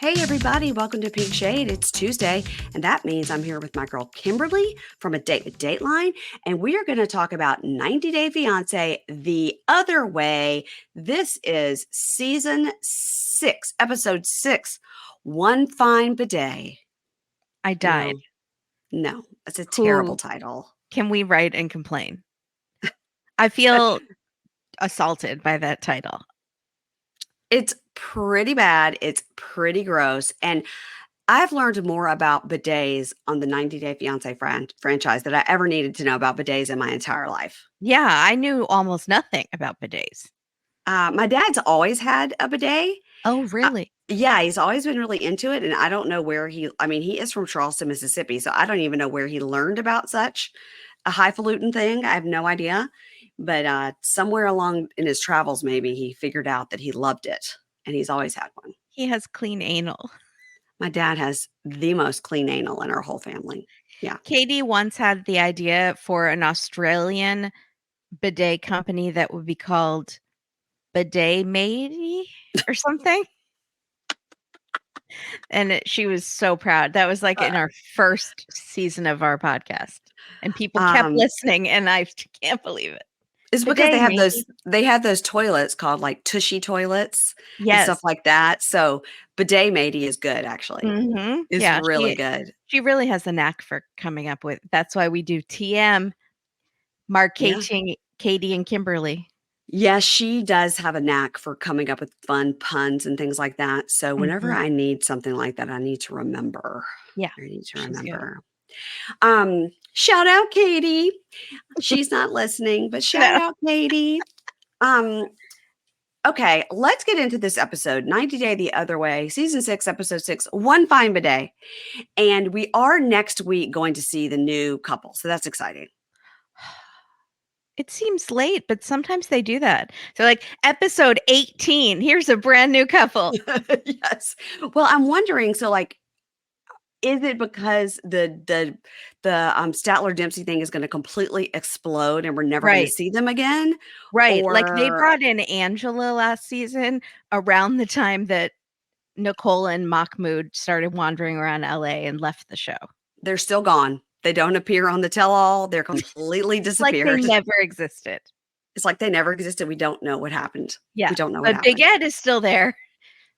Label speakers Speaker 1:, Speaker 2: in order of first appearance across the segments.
Speaker 1: Hey everybody, welcome to Pink Shade. It's Tuesday, and that means I'm here with my girl Kimberly from A Date with Dateline, and we are going to talk about 90 Day Fiance the other way. This is season 6, episode 6, One Fine Bidet.
Speaker 2: I died.
Speaker 1: No, it's a terrible title.
Speaker 2: Can we write and complain? I feel assaulted by that title.
Speaker 1: It's pretty bad. It's pretty gross. And I've learned more about bidets on the 90 Day Fiance franchise than I ever needed to know about bidets in my entire life.
Speaker 2: Yeah, I knew almost nothing about bidets.
Speaker 1: My dad's always had a bidet.
Speaker 2: Oh, really?
Speaker 1: Yeah, he's always been really into it. And I don't know where he is from Charleston, Mississippi. So I don't even know where he learned about such a highfalutin thing. I have no idea. But somewhere along in his travels, maybe he figured out that he loved it. And he's always had one.
Speaker 2: He has clean anal.
Speaker 1: My dad has the most clean anal in our whole family. Yeah.
Speaker 2: Katie once had the idea for an Australian bidet company that would be called Bidet Matey or something. And she was so proud. That was like in our first season of our podcast. And people kept listening, and I can't believe it.
Speaker 1: It's because they have those toilets called like tushy toilets and stuff like that. So bidet matey is good, actually.
Speaker 2: Mm-hmm.
Speaker 1: It's really good.
Speaker 2: She really has a knack for coming up with. That's why we do TM marketing Katie and Kimberly.
Speaker 1: Yes, she does have a knack for coming up with fun puns and things like that. So whenever I need something like that, I need to remember.
Speaker 2: Yeah.
Speaker 1: I need to remember. Shout out Katie. She's not listening, but shout out Katie. Okay, let's get into this episode. 90 Day the Other Way, season 6, episode 6, One Fine Bidet. And we are next week going to see the new couple. So that's exciting.
Speaker 2: It seems late, but sometimes they do that. So like episode 18, here's a brand new couple.
Speaker 1: Yes. Well, I'm wondering, so like, is it because the Statler Dempsey thing is going to completely explode and we're never going to see them again?
Speaker 2: Right. Like they brought in Angela last season around the time that Nicole and Mahmoud started wandering around LA and left the show.
Speaker 1: They're still gone. They don't appear on the tell-all. They're completely disappeared.
Speaker 2: Like they never existed.
Speaker 1: It's like they never existed. We don't know what happened.
Speaker 2: Yeah.
Speaker 1: We don't know what
Speaker 2: happened. But Big Ed is still there.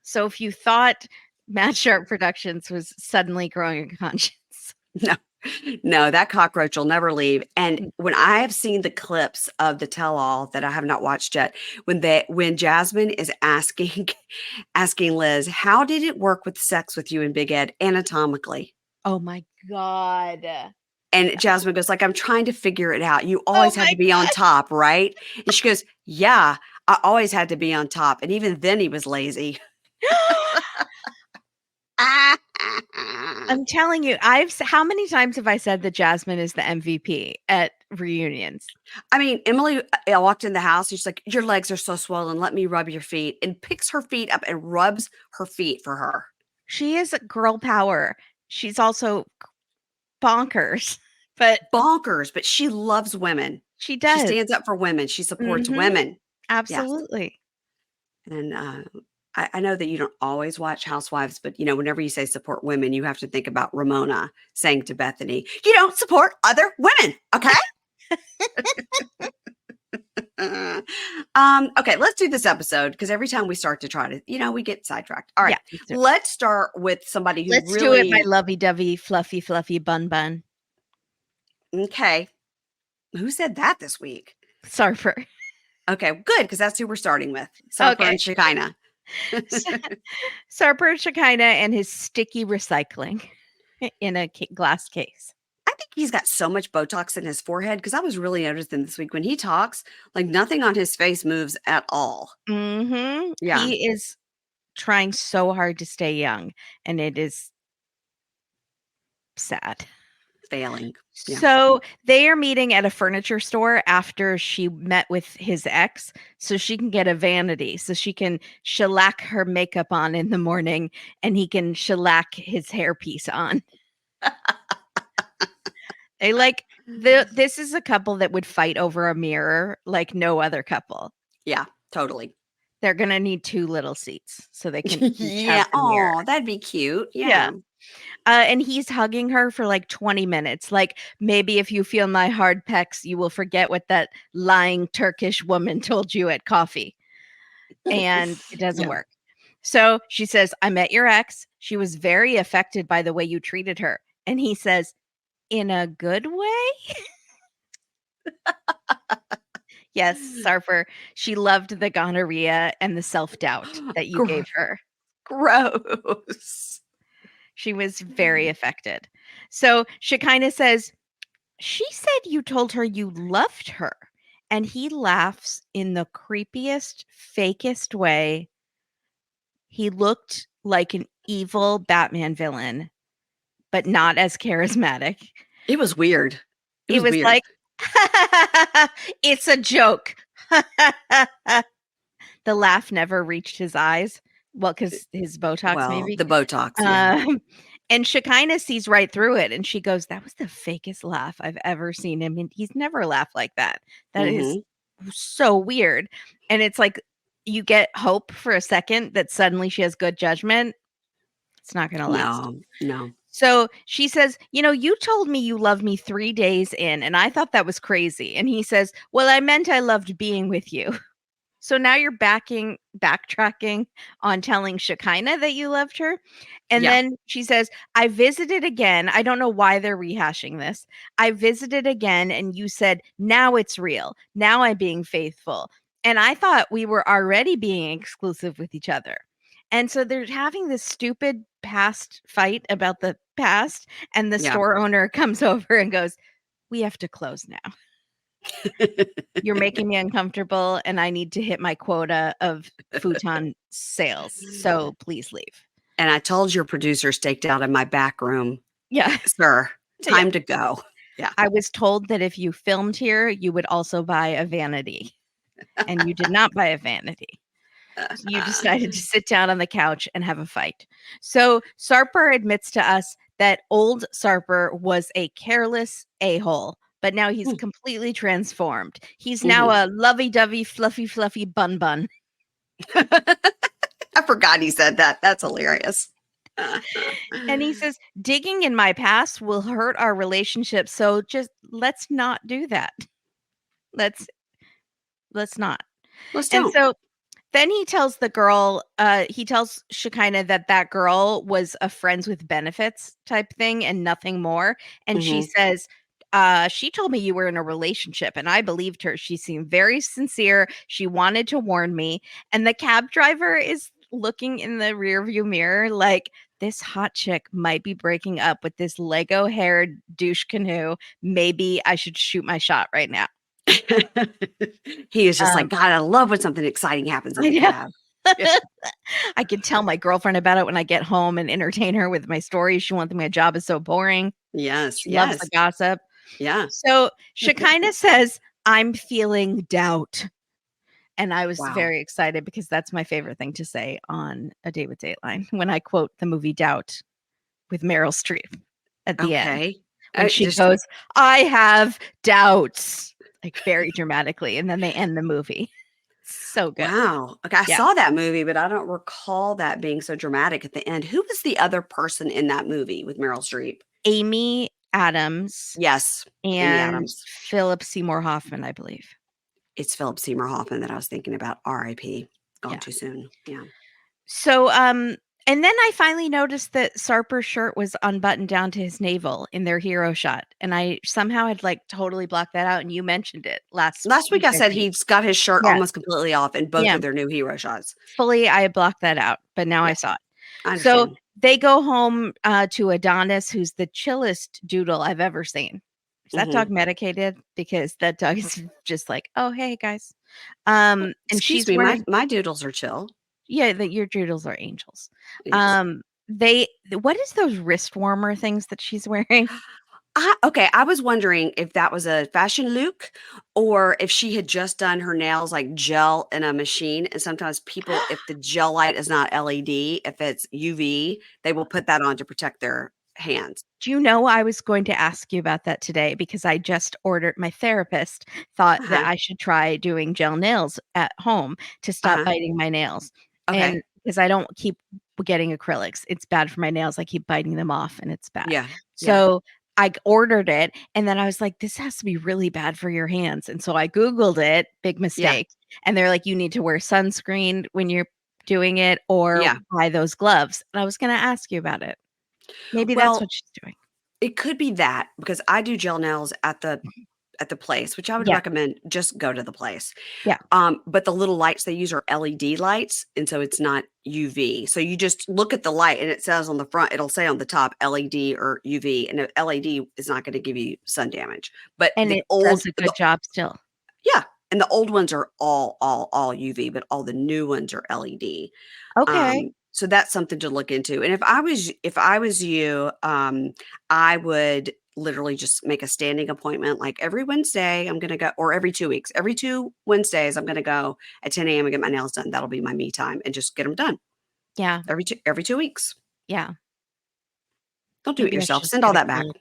Speaker 2: So if you thought Matt Sharp Productions was suddenly growing a conscience.
Speaker 1: No, that cockroach will never leave. And when I have seen the clips of the tell-all that I have not watched yet, when Jasmine is asking Liz, how did it work with sex with you and Big Ed anatomically?
Speaker 2: Oh my God.
Speaker 1: And Jasmine goes like, I'm trying to figure it out. You always had to be on top, right? And she goes, yeah, I always had to be on top. And even then he was lazy.
Speaker 2: I'm telling you, how many times have I said that Jasmine is the MVP at reunions?
Speaker 1: I mean, Emily walked in the house. She's like, your legs are so swollen. Let me rub your feet, and picks her feet up and rubs her feet for her.
Speaker 2: She is girl power. She's also bonkers, but
Speaker 1: she loves women.
Speaker 2: She does.
Speaker 1: She stands up for women. She supports women.
Speaker 2: Absolutely.
Speaker 1: Yes. And I know that you don't always watch Housewives, but whenever you say support women, you have to think about Ramona saying to Bethany, you don't support other women. Okay. Okay, let's do this episode because every time we start to try to, we get sidetracked. All right. Yeah, let's start with somebody who
Speaker 2: let's do it by lovey-dovey, fluffy bun.
Speaker 1: Okay. Who said that this week?
Speaker 2: Sarper.
Speaker 1: Okay, good, because that's who we're starting with. Sarper and Shekinah.
Speaker 2: Sarper and Shekinah and his sticky recycling in a glass case.
Speaker 1: I think he's got so much Botox in his forehead because I was really noticing this week when he talks, like nothing on his face moves at all.
Speaker 2: Mm-hmm. Yeah. He is trying so hard to stay young, and it is sad.
Speaker 1: Failing.
Speaker 2: Yeah. So they are meeting at a furniture store after she met with his ex, so she can get a vanity, so she can shellac her makeup on in the morning, and he can shellac his hairpiece on. They this is a couple that would fight over a mirror like no other couple.
Speaker 1: Yeah, totally.
Speaker 2: They're gonna need 2 little seats so they can each have
Speaker 1: Yeah.
Speaker 2: the mirror.
Speaker 1: Oh, that'd be cute.
Speaker 2: Yeah.
Speaker 1: Yeah.
Speaker 2: And he's hugging her for like 20 minutes. Like, maybe if you feel my hard pecs, you will forget what that lying Turkish woman told you at coffee. And it doesn't
Speaker 1: Yeah.
Speaker 2: work. So she says, I met your ex. She was very affected by the way you treated her. And he says, in a good way? Yes, Sarper. She loved the gonorrhea and the self doubt that you
Speaker 1: Gr-
Speaker 2: gave her.
Speaker 1: Gross.
Speaker 2: She was very affected. So Shekinah says, she said you told her you loved her. And he laughs in the creepiest, fakest way. He looked like an evil Batman villain, but not as charismatic.
Speaker 1: It was weird. It
Speaker 2: It
Speaker 1: was
Speaker 2: was
Speaker 1: weird.
Speaker 2: like, it's a joke. The laugh never reached his eyes. Well, because his Botox,
Speaker 1: Well,
Speaker 2: maybe.
Speaker 1: the Botox, yeah.
Speaker 2: And Shekinah sees right through it, and she goes, "That was the fakest laugh I've ever seen him. And he's never laughed like that. That is
Speaker 1: Mhm.
Speaker 2: so weird." And it's like you get hope for a second that suddenly she has good judgment. It's not going to last.
Speaker 1: No, no.
Speaker 2: So she says, you told me you loved me 3 days in, and I thought that was crazy. And he says, well, I meant I loved being with you. So now you're backtracking on telling Shekinah that you loved her. And
Speaker 1: Yeah,
Speaker 2: then she says, I visited again. I don't know why they're rehashing this. I visited again, and you said, now it's real. Now I'm being faithful. And I thought we were already being exclusive with each other. And so they're having this stupid past fight about the past. And the
Speaker 1: yeah.
Speaker 2: store owner comes over and goes, we have to close now. You're making me uncomfortable, and I need to hit my quota of futon sales. So please leave.
Speaker 1: And I told your producer staked out in my back room,
Speaker 2: Yeah.
Speaker 1: sir,
Speaker 2: Yeah.
Speaker 1: time to go. Yeah.
Speaker 2: I was told that if you filmed here, you would also buy a vanity, and you did not buy a vanity. You decided to sit down on the couch and have a fight. So Sarper admits to us that old Sarper was a careless a-hole, but now he's
Speaker 1: Mm,
Speaker 2: completely transformed. He's now
Speaker 1: mhm.
Speaker 2: a lovey-dovey, fluffy bun.
Speaker 1: I forgot he said that. That's hilarious.
Speaker 2: And he says, digging in my past will hurt our relationship. So just let's not do that. Let's not.
Speaker 1: Let's
Speaker 2: And
Speaker 1: don't.
Speaker 2: so then he tells Shekinah that girl was a friends with benefits type thing and nothing more. And she
Speaker 1: Mhm.
Speaker 2: says, she told me you were in a relationship, and I believed her. She seemed very sincere. She wanted to warn me. And the cab driver is looking in the rearview mirror like, this hot chick might be breaking up with this Lego haired douche canoe. Maybe I should shoot my shot right now.
Speaker 1: He is just like,
Speaker 2: Um,
Speaker 1: God, I love when something exciting happens in
Speaker 2: I
Speaker 1: the
Speaker 2: know.
Speaker 1: cab. Yeah.
Speaker 2: I could tell my girlfriend about it when I get home and entertain her with my stories. She won't think my job is so boring.
Speaker 1: Yes,
Speaker 2: She loves the
Speaker 1: yes.
Speaker 2: gossip.
Speaker 1: Yeah.
Speaker 2: So Shekinah says, I'm feeling doubt. And I was
Speaker 1: Wow.
Speaker 2: very excited because that's my favorite thing to say on A Date with Dateline when I quote the movie Doubt with Meryl Streep at the end.
Speaker 1: Okay.
Speaker 2: When she
Speaker 1: Just
Speaker 2: goes, I have doubts, like very dramatically. And then they end the movie. So good.
Speaker 1: wow. Okay, I
Speaker 2: Yeah.
Speaker 1: saw that movie, but I don't recall that being so dramatic at the end. Who was the other person in that movie with Meryl Streep?
Speaker 2: Amy Adams
Speaker 1: Yes, Amy
Speaker 2: and
Speaker 1: Adams.
Speaker 2: Philip Seymour Hoffman, I believe.
Speaker 1: It's Philip Seymour Hoffman that I was thinking about. R.I.P. Gone
Speaker 2: Yeah.
Speaker 1: too soon. Yeah.
Speaker 2: So, and then I finally noticed that Sarper's shirt was unbuttoned down to his navel in their hero shot. And I somehow had like totally blocked that out. And you mentioned it last
Speaker 1: Last week
Speaker 2: week,
Speaker 1: I
Speaker 2: I
Speaker 1: said
Speaker 2: think.
Speaker 1: he's got his shirt
Speaker 2: Yeah.
Speaker 1: almost completely off in both
Speaker 2: Yeah.
Speaker 1: of their new hero shots.
Speaker 2: Fully, I had blocked that out, but now I
Speaker 1: Yeah,
Speaker 2: saw it.
Speaker 1: I
Speaker 2: So
Speaker 1: understand.
Speaker 2: they go home to Adonis, who's the chillest doodle I've ever seen. Is that dog
Speaker 1: Mhm.
Speaker 2: medicated? Because that dog is just like, oh, hey, guys. And
Speaker 1: Excuse
Speaker 2: she's
Speaker 1: me,
Speaker 2: wearing,
Speaker 1: my doodles are chill.
Speaker 2: yeah, your doodles are angels.
Speaker 1: Yes.
Speaker 2: What is those wrist warmer things that she's wearing?
Speaker 1: Okay, I was wondering if that was a fashion look or if she had just done her nails like gel in a machine. And sometimes people, if the gel light is not LED, if it's UV, they will put that on to protect their hands.
Speaker 2: Do you know I was going to ask you about that today because I just ordered my therapist thought that
Speaker 1: Uh-huh.
Speaker 2: I should try doing gel nails at home to stop
Speaker 1: Uh-huh.
Speaker 2: biting my nails. And
Speaker 1: Okay.
Speaker 2: because I don't keep getting acrylics, it's bad for my nails. I keep biting them off and it's bad.
Speaker 1: Yeah. Yeah.
Speaker 2: So I ordered it and then I was like, this has to be really bad for your hands. And so I Googled it, big
Speaker 1: Yeah.
Speaker 2: mistake. And they're like, you need to wear sunscreen when you're doing it or
Speaker 1: Yeah.
Speaker 2: buy those gloves. And I was going to ask you about it. Maybe that's
Speaker 1: Well,
Speaker 2: what she's doing.
Speaker 1: it could be that because I do gel nails at the place, which I would
Speaker 2: Yeah.
Speaker 1: recommend just go to the place.
Speaker 2: Yeah.
Speaker 1: But the little lights they use are LED lights, and so it's not UV. So you just look at the light and it says on the front, it'll say on the top LED or UV, and the LED is not going to give you sun damage. But
Speaker 2: And it does a good job still.
Speaker 1: yeah, and the old ones are all UV, but all the new ones are LED.
Speaker 2: Okay.
Speaker 1: So that's something to look into. And if I was you, I would literally just make a standing appointment. Like every Wednesday, I'm gonna go, or every 2 weeks. Every 2 Wednesdays, I'm gonna go at 10 a.m. and get my nails done. That'll be my me time, and just get them done
Speaker 2: Yeah.
Speaker 1: every 2 weeks.
Speaker 2: Yeah.
Speaker 1: Don't do it
Speaker 2: Maybe I should
Speaker 1: yourself.
Speaker 2: just
Speaker 1: Send
Speaker 2: get
Speaker 1: all that back.
Speaker 2: acrylic.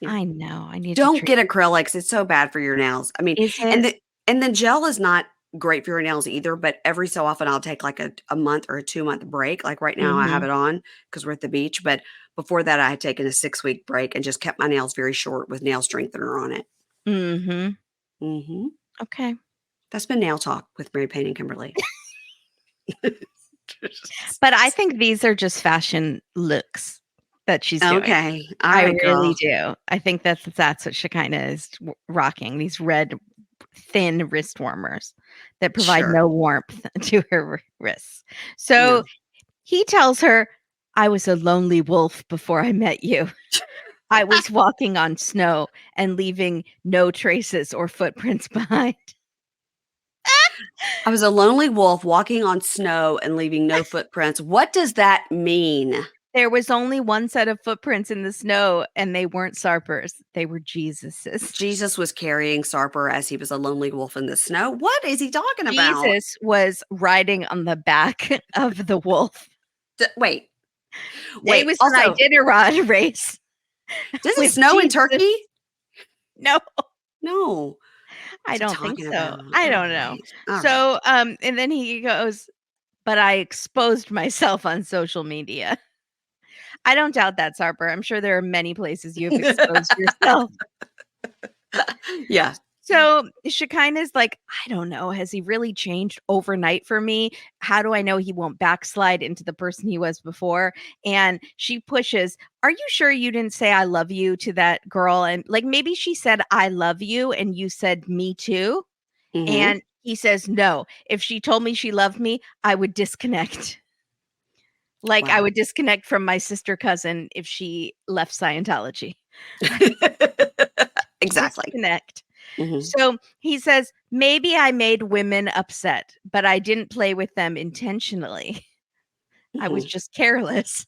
Speaker 1: Yeah.
Speaker 2: I know. I need to
Speaker 1: Don't
Speaker 2: treat.
Speaker 1: get acrylics. It's so bad for your nails. I mean,
Speaker 2: Is
Speaker 1: and
Speaker 2: it?
Speaker 1: the gel is not great for your nails either, but every so often I'll take like a month or a 2 month break. Like right now I have
Speaker 2: Mhm.
Speaker 1: it on because we're at the beach. But before that, I had taken a 6 week break and just kept my nails very short with nail strengthener on it.
Speaker 2: Mhm.
Speaker 1: Hmm.
Speaker 2: Okay.
Speaker 1: That's been Nail Talk with Mary Payne and Kimberly.
Speaker 2: But I think these are just fashion looks that she's doing.
Speaker 1: Okay. All
Speaker 2: I
Speaker 1: right,
Speaker 2: really
Speaker 1: girl.
Speaker 2: do. I think that's what Shekinah is rocking, these red, thin wrist warmers that provide
Speaker 1: Sure.
Speaker 2: no warmth to her wrists.
Speaker 1: No.
Speaker 2: So he tells her, I was a lonely wolf before I met you. I was walking on snow and leaving no traces or footprints behind.
Speaker 1: I was a lonely wolf walking on snow and leaving no footprints. What does that mean?
Speaker 2: There was only one set of footprints in the snow, and they weren't Sarper's. They were Jesus's.
Speaker 1: Jesus was carrying Sarper as he was a lonely wolf in the snow. What is he talking about?
Speaker 2: Jesus was riding on the back of the wolf.
Speaker 1: Wait,
Speaker 2: It
Speaker 1: wait.
Speaker 2: was an
Speaker 1: Also,
Speaker 2: Iditarod race
Speaker 1: does it
Speaker 2: with
Speaker 1: snow in
Speaker 2: Jesus.
Speaker 1: Turkey?
Speaker 2: No,
Speaker 1: No.
Speaker 2: I
Speaker 1: What's he
Speaker 2: don't think
Speaker 1: talking
Speaker 2: so.
Speaker 1: about?
Speaker 2: I
Speaker 1: All
Speaker 2: don't know.
Speaker 1: right. All right.
Speaker 2: So, and then he goes, but I exposed myself on social media. I don't doubt that, Sarper. I'm sure there are many places you have exposed yourself.
Speaker 1: Yeah.
Speaker 2: So Shekinah's like, I don't know. Has he really changed overnight for me? How do I know he won't backslide into the person he was before? And she pushes, are you sure you didn't say I love you to that girl? And like maybe she said, I love you, and you said me too.
Speaker 1: Hmm.
Speaker 2: And he says, no. If she told me she loved me, I would disconnect. Like I
Speaker 1: Wow.
Speaker 2: would disconnect from my sister cousin if she left Scientology.
Speaker 1: Exactly.
Speaker 2: Disconnect.
Speaker 1: Hmm.
Speaker 2: So he says, maybe I made women upset, but I didn't play with them intentionally. I was
Speaker 1: Hmm.
Speaker 2: just careless.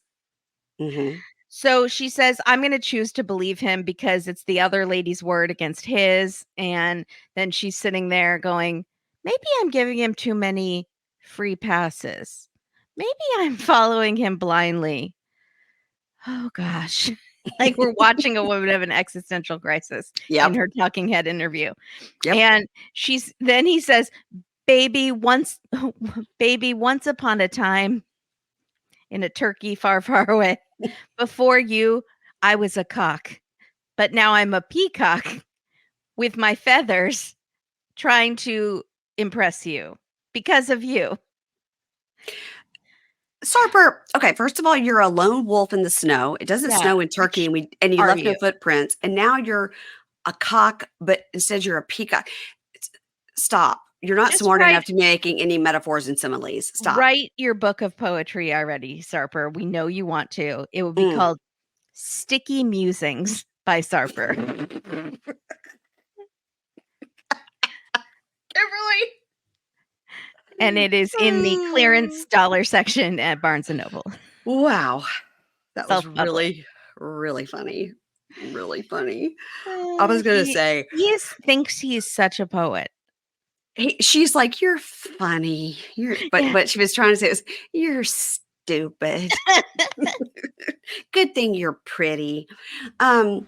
Speaker 1: Hmm.
Speaker 2: So she says, I'm going to choose to believe him because it's the other lady's word against his. And then she's sitting there going, maybe I'm giving him too many free passes. Maybe I'm following him blindly. Oh, gosh. Like we're watching a woman have an existential crisis in
Speaker 1: Yep.
Speaker 2: her talking head interview.
Speaker 1: Yep.
Speaker 2: And then he says, baby, once baby, once upon a time in a turkey far, far away, before you, I was a cock, but now I'm a peacock with my feathers trying to impress you because of you.
Speaker 1: Sarper, okay, first of all, you're a lone wolf in the snow. It doesn't
Speaker 2: Yeah.
Speaker 1: snow in Turkey,
Speaker 2: Which
Speaker 1: and you
Speaker 2: are
Speaker 1: left no
Speaker 2: you?
Speaker 1: footprints. And now you're a cock, but instead you're a peacock. Stop. You're not
Speaker 2: Just
Speaker 1: smart enough to be making any metaphors and similes. Stop.
Speaker 2: write your book of poetry already, Sarper. We know you want to. It would be
Speaker 1: Mm.
Speaker 2: called Sticky Musings by Sarper.
Speaker 1: Kimberly.
Speaker 2: And it is in the clearance dollar section at Barnes& and Noble.
Speaker 1: Wow. That was
Speaker 2: Self-published.
Speaker 1: really, really funny. Really funny. I was going to say,
Speaker 2: He thinks he's such a poet.
Speaker 1: she's like, you're funny. You're, but
Speaker 2: Yeah.
Speaker 1: what she was trying to say is, you're stupid. Good thing you're pretty. Um,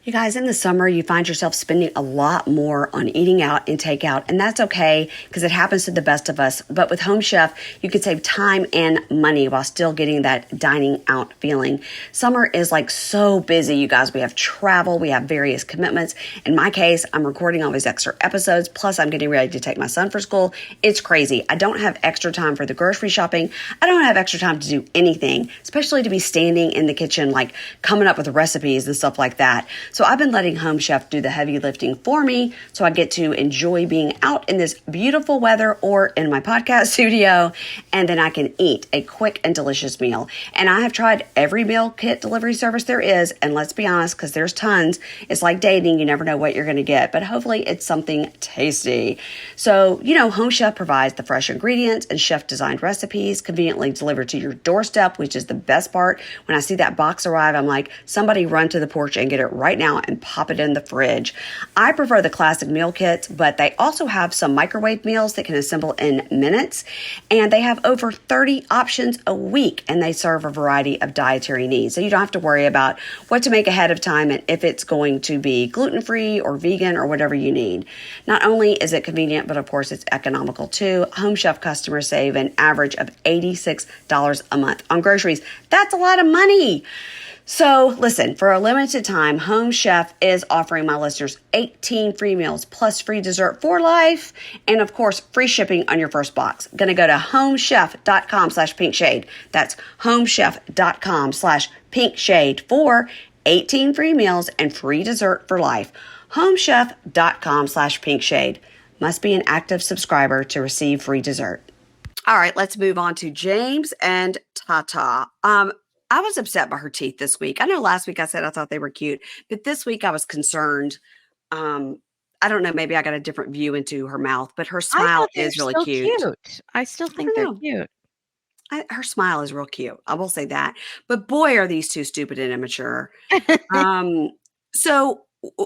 Speaker 1: you guys, in the summer, you find yourself spending a lot more on eating out and takeout, and that's okay because it happens to the best of us. But with Home Chef, you can save time and money while still getting that dining out feeling. Summer is like so busy, you guys. We have travel, we have various commitments. In my case, I'm recording all these extra episodes, plus I'm getting ready to take my son for school. It's crazy. I don't have extra time for the grocery shopping. I don't have extra time to do anything, especially to be standing in the kitchen, like coming up with recipes and stuff like that. So I've been letting Home Chef do the heavy lifting for me so I get to enjoy being out in this beautiful weather or in my podcast studio, and then I can eat a quick and delicious meal. And I have tried every meal kit delivery service there is, and let's be honest, because there's tons, it's like dating, you never know what you're going to get, but hopefully it's something tasty. So, Home Chef provides the fresh ingredients and chef-designed recipes conveniently delivered to your doorstep, which is the best part. When I see that box arrive, I'm like, somebody run to the porch and get it right now and pop it in the fridge. I prefer the classic meal kits, but they also have some microwave meals that can assemble in minutes. And they have over 30 options a week, and they serve a variety of dietary needs. So you don't have to worry about what to make ahead of time and if it's going to be gluten-free or vegan or whatever you need. Not only is it convenient, but of course it's economical too. Home Chef customers save an average of $86 a month on groceries. That's a lot of money. So listen, for a limited time, Home Chef is offering my listeners 18 free meals plus free dessert for life. And of course, free shipping on your first box. Gonna go to homechef.com/pinkshade. That's homechef.com/pinkshade for 18 free meals and free dessert for life. Homechef.com/pinkshade. Must be an active subscriber to receive free dessert. All right, let's move on to James and Tata. I was upset by her teeth this week. I know last week I said I thought they were cute, but this week I was concerned. I don't know, maybe I got a different view into her mouth, but her
Speaker 2: I
Speaker 1: smile
Speaker 2: thought they were
Speaker 1: is really
Speaker 2: so
Speaker 1: cute.
Speaker 2: cute. I still
Speaker 1: I
Speaker 2: think
Speaker 1: don't
Speaker 2: they're
Speaker 1: know.
Speaker 2: cute.
Speaker 1: Her smile is real cute. I will say that. But boy, are these two stupid and immature. Um, so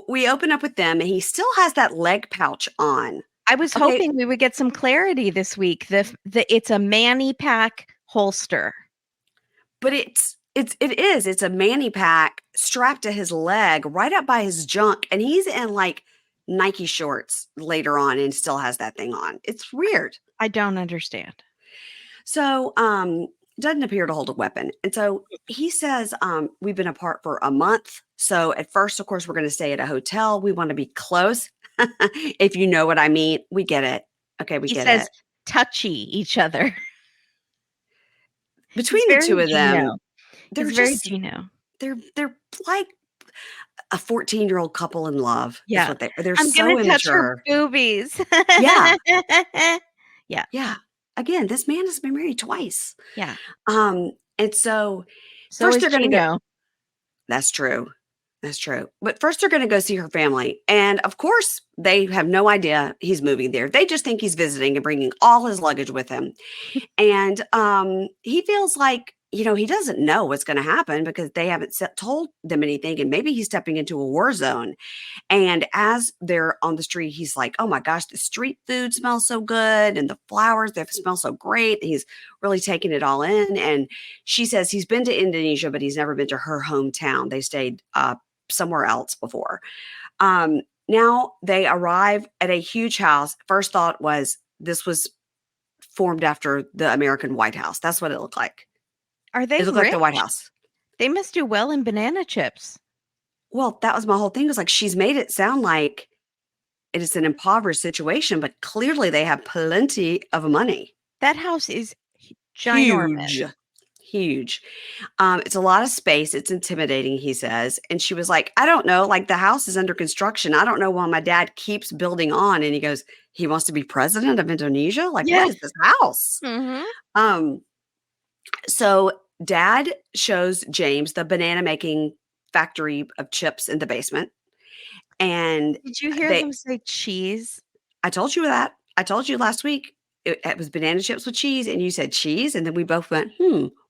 Speaker 1: we open up with them, and he still has that leg pouch on.
Speaker 2: I was
Speaker 1: Okay,
Speaker 2: hoping we would get some clarity this week. It's a Manny pack holster.
Speaker 1: but it's a manny pack strapped to his leg right up by his junk, and he's in like Nike shorts later on and still has that thing on. It's weird.
Speaker 2: I don't understand.
Speaker 1: So doesn't appear to hold a weapon. And so he says, we've been apart for a month. So at first, of course, we're going to stay at a hotel. We want to be close. If you know what I mean, we get it. Okay, we
Speaker 2: He
Speaker 1: get
Speaker 2: says
Speaker 1: it.
Speaker 2: touchy each other.
Speaker 1: Between
Speaker 2: He's
Speaker 1: the two
Speaker 2: very
Speaker 1: of them,
Speaker 2: Gino.
Speaker 1: they're
Speaker 2: He's very
Speaker 1: just
Speaker 2: Gino.
Speaker 1: they're like a 14-year-old couple in love is
Speaker 2: Yeah.
Speaker 1: what they're
Speaker 2: I'm
Speaker 1: so
Speaker 2: gonna touch her
Speaker 1: immature.
Speaker 2: boobies.
Speaker 1: Yeah.
Speaker 2: Yeah.
Speaker 1: Yeah. Again, this man has been married twice.
Speaker 2: Yeah.
Speaker 1: And so
Speaker 2: So
Speaker 1: first
Speaker 2: is
Speaker 1: they're going to go.
Speaker 2: Gino.
Speaker 1: That's true. That's true. But first they're going to go see her family. And of course, they have no idea he's moving there. They just think he's visiting and bringing all his luggage with him. And he feels like, he doesn't know what's going to happen because they haven't told them anything. And maybe he's stepping into a war zone. And as they're on the street, he's like, oh my gosh, the street food smells so good. And the flowers, they smell so great. And he's really taking it all in. And she says he's been to Indonesia, but he's never been to her hometown. They stayed somewhere else before. Now they arrive at a huge house. First thought was this was formed after the American White House. That's what it looked like.
Speaker 2: Are they
Speaker 1: It looked like the White
Speaker 2: rich?
Speaker 1: House.
Speaker 2: They must do well in banana chips.
Speaker 1: Well, that was my whole thing. It was like she's made it sound like it is an impoverished situation, but clearly they have plenty of money.
Speaker 2: That house is ginormous.
Speaker 1: Huge. It's a lot of space. It's intimidating, he says. And she was like, I don't know. Like the house is under construction. I don't know why my dad keeps building on. And he goes, he wants to be president of Indonesia? Like,
Speaker 2: Yeah.
Speaker 1: what is this house?
Speaker 2: Mm-hmm.
Speaker 1: So dad shows James the banana making factory of chips in the basement. And
Speaker 2: Did you hear them say cheese?
Speaker 1: I told you that. I told you last week it was banana chips with cheese, and you said cheese. And then we both went,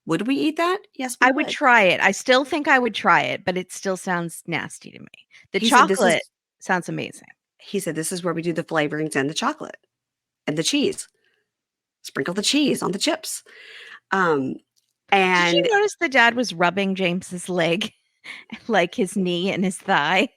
Speaker 1: would we eat that? Yes, we
Speaker 2: I would try it. I still think I would try it, but it still sounds nasty to me. The chocolate sounds amazing.
Speaker 1: He said, this is where we do the flavorings and the chocolate and the cheese. Sprinkle the cheese on the chips. Um,
Speaker 2: Did you
Speaker 1: and
Speaker 2: notice the dad was rubbing James's leg, like his knee and his thigh?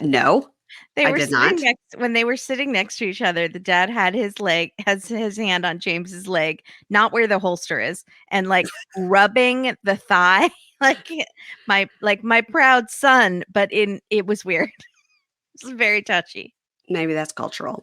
Speaker 1: no,
Speaker 2: They
Speaker 1: I
Speaker 2: were
Speaker 1: did
Speaker 2: sitting
Speaker 1: not.
Speaker 2: next when they were sitting next to each other, the dad had his hand on James's leg, not where the holster is, and, like, rubbing the thigh, like, my proud son, but it was weird. It was very touchy.
Speaker 1: Maybe that's cultural.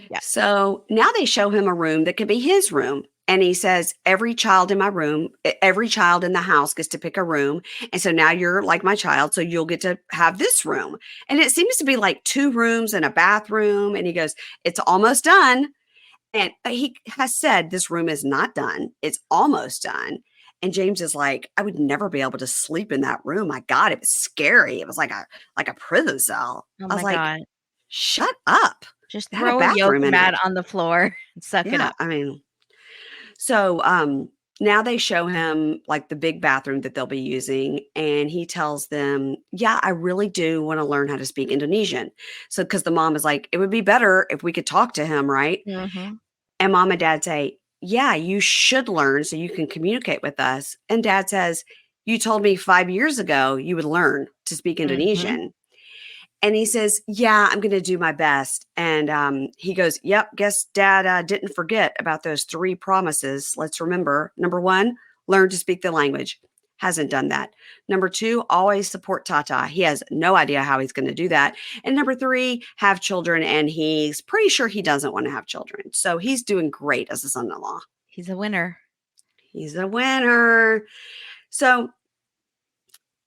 Speaker 2: Yeah.
Speaker 1: So now they show him a room that could be his room. And he says, every child in my room, every child in the house gets to pick a room. And so now you're like my child. So you'll get to have this room. And it seems to be like 2 rooms and a bathroom. And he goes, it's almost done. And he has said, this room is not done. It's almost done. And James is like, I would never be able to sleep in that room. My God, it was scary. It was like a prison cell.
Speaker 2: Oh
Speaker 1: I was
Speaker 2: my
Speaker 1: like,
Speaker 2: god.
Speaker 1: shut up.
Speaker 2: Just
Speaker 1: It had a
Speaker 2: throw a yoga
Speaker 1: bathroom in
Speaker 2: mat
Speaker 1: it.
Speaker 2: on the floor and suck it
Speaker 1: Yeah,
Speaker 2: up.
Speaker 1: I mean, so now they show him like the big bathroom that they'll be using, and he tells them, "Yeah, I really do want to learn how to speak Indonesian." So because the mom is like, "It would be better if we could talk to him, right?"
Speaker 2: Mhm.
Speaker 1: And mom and dad say, "Yeah, you should learn so you can communicate with us." And dad says, "You told me 5 years ago you would learn to speak
Speaker 2: Mhm.
Speaker 1: Indonesian." And he says, "Yeah, I'm going to do my best." And he goes, "Yep, guess dad didn't forget about those 3 promises. Let's remember. Number 1, learn to speak the language. Hasn't done that. Number 2, always support Tata. He has no idea how he's going to do that. And number 3, have children. And he's pretty sure he doesn't want to have children. So he's doing great as a son in law.
Speaker 2: He's a winner.
Speaker 1: He's a winner." So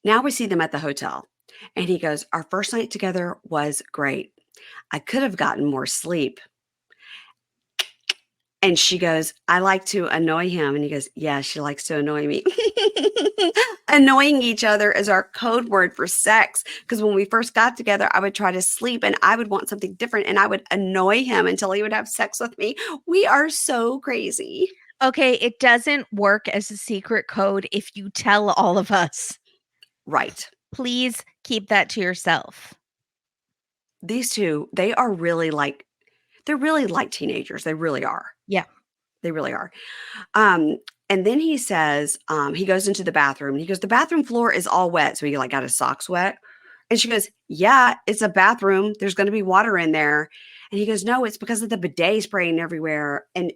Speaker 1: now we see them at the hotel. And he goes, "Our first night together was great. I could have gotten more sleep." And she goes, "I like to annoy him." And he goes, "Yeah, she likes to annoy me." Annoying each other is our code word for sex. Because when we first got together, I would try to sleep and I would want something different and I would annoy him until he would have sex with me. We are so crazy.
Speaker 2: Okay, it doesn't work as a secret code if you tell all of us.
Speaker 1: Right.
Speaker 2: Please keep that to yourself.
Speaker 1: These two, they're really like teenagers. They really are.
Speaker 2: Yeah.
Speaker 1: They really are. Um, and then he says, he goes into the bathroom and he goes, "The bathroom floor is all wet." So he like got his socks wet. And she goes, "Yeah, it's a bathroom. There's going to be water in there." And he goes, "No, it's because of the bidet spraying everywhere. And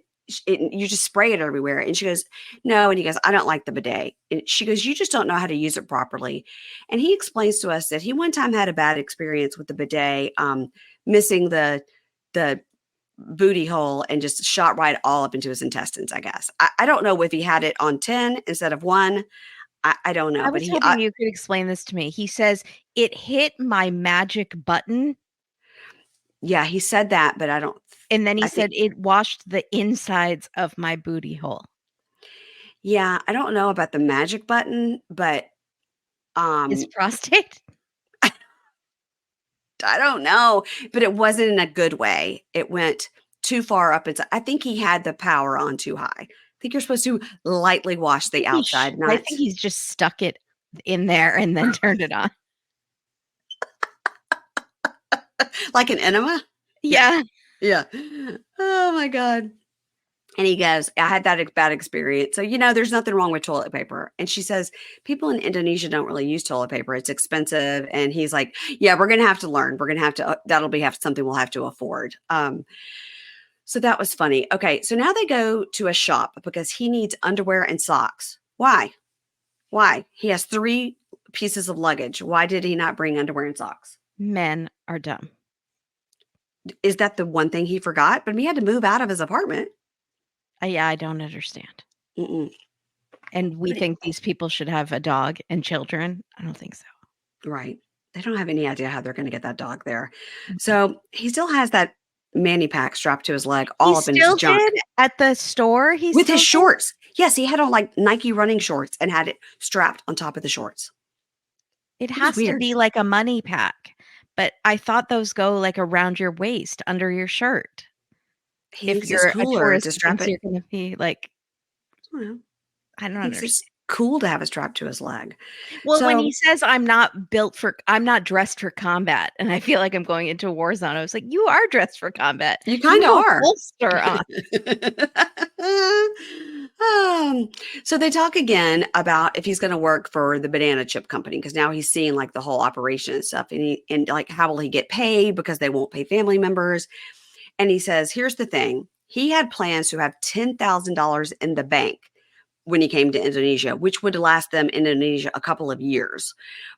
Speaker 1: you just spray it everywhere." And she goes, "No." And he goes, "I don't like the bidet." And she goes, "You just don't know how to use it properly." And he explains to us that he one time had a bad experience with the bidet, missing the booty hole and just shot right all up into his intestines, I guess. I don't know if he had it on 10 instead of 1. I don't know,
Speaker 2: I
Speaker 1: but
Speaker 2: was
Speaker 1: he
Speaker 2: hoping you could explain this to me. He says, "It hit my magic button,"
Speaker 1: yeah, he said that, but
Speaker 2: and then he
Speaker 1: I think
Speaker 2: said, "It washed the insides of my booty hole."
Speaker 1: yeah, I don't know about the magic button, but,
Speaker 2: His
Speaker 1: um,
Speaker 2: prostate?
Speaker 1: I don't know, but it wasn't in a good way. It went too far up inside. I think he had the power on too high. I think you're supposed to lightly wash the outside,
Speaker 2: I
Speaker 1: not
Speaker 2: think he's just stuck it in there and then turned it on.
Speaker 1: like an enema? Yeah,
Speaker 2: Yeah.
Speaker 1: yeah. Oh my god. And he goes, "I had that bad experience. So, there's nothing wrong with toilet paper." And she says, "People in Indonesia don't really use toilet paper. It's expensive." And he's like, "Yeah, we're going to have to learn. We're going to have to, something we'll have to afford." So that was funny. Okay. So now they go to a shop because he needs underwear and socks. Why? Why? He has 3 pieces of luggage. Why did he not bring underwear and socks?
Speaker 2: Men are dumb.
Speaker 1: Is that the one thing he forgot? But he had to move out of his apartment.
Speaker 2: Yeah, I don't understand.
Speaker 1: Mm-mm.
Speaker 2: And we
Speaker 1: But
Speaker 2: think these people should have a dog and children? I don't think so.
Speaker 1: right. They don't have any idea how they're gonna get that dog there.
Speaker 2: Mhm.
Speaker 1: So, he still has that manny pack strapped to his leg
Speaker 2: He
Speaker 1: all up in his
Speaker 2: still
Speaker 1: junk
Speaker 2: did? At the store, he
Speaker 1: with his
Speaker 2: still did?
Speaker 1: shorts. Yes, he had on, like, Nike running shorts and had it strapped on top of the shorts.
Speaker 2: It
Speaker 1: It was
Speaker 2: has to
Speaker 1: weird.
Speaker 2: be like a money pack, but I thought those go, like, around your waist, under your shirt.
Speaker 1: He
Speaker 2: If
Speaker 1: thinks it's
Speaker 2: you're a
Speaker 1: cooler
Speaker 2: tourist
Speaker 1: to
Speaker 2: who
Speaker 1: strap
Speaker 2: thinks
Speaker 1: it
Speaker 2: you're gonna be like
Speaker 1: I don't know.
Speaker 2: I don't
Speaker 1: He thinks
Speaker 2: understand.
Speaker 1: it's cool to have it strapped to his leg.
Speaker 2: Well, when he
Speaker 1: So
Speaker 2: says, I'm not dressed for combat," and I feel like I'm going into a war zone, I was like, "You are dressed for combat.
Speaker 1: you
Speaker 2: You
Speaker 1: kinda
Speaker 2: have a
Speaker 1: are.
Speaker 2: holster on."
Speaker 1: Um, so they talk again about if he's going to work for the banana chip company because now he's seeing like the whole operation and stuff, and like how will he get paid because they won't pay family members. And he says, here's the thing: he had plans to have $10,000 in the bank when he came to Indonesia, which would last them in Indonesia a couple of years.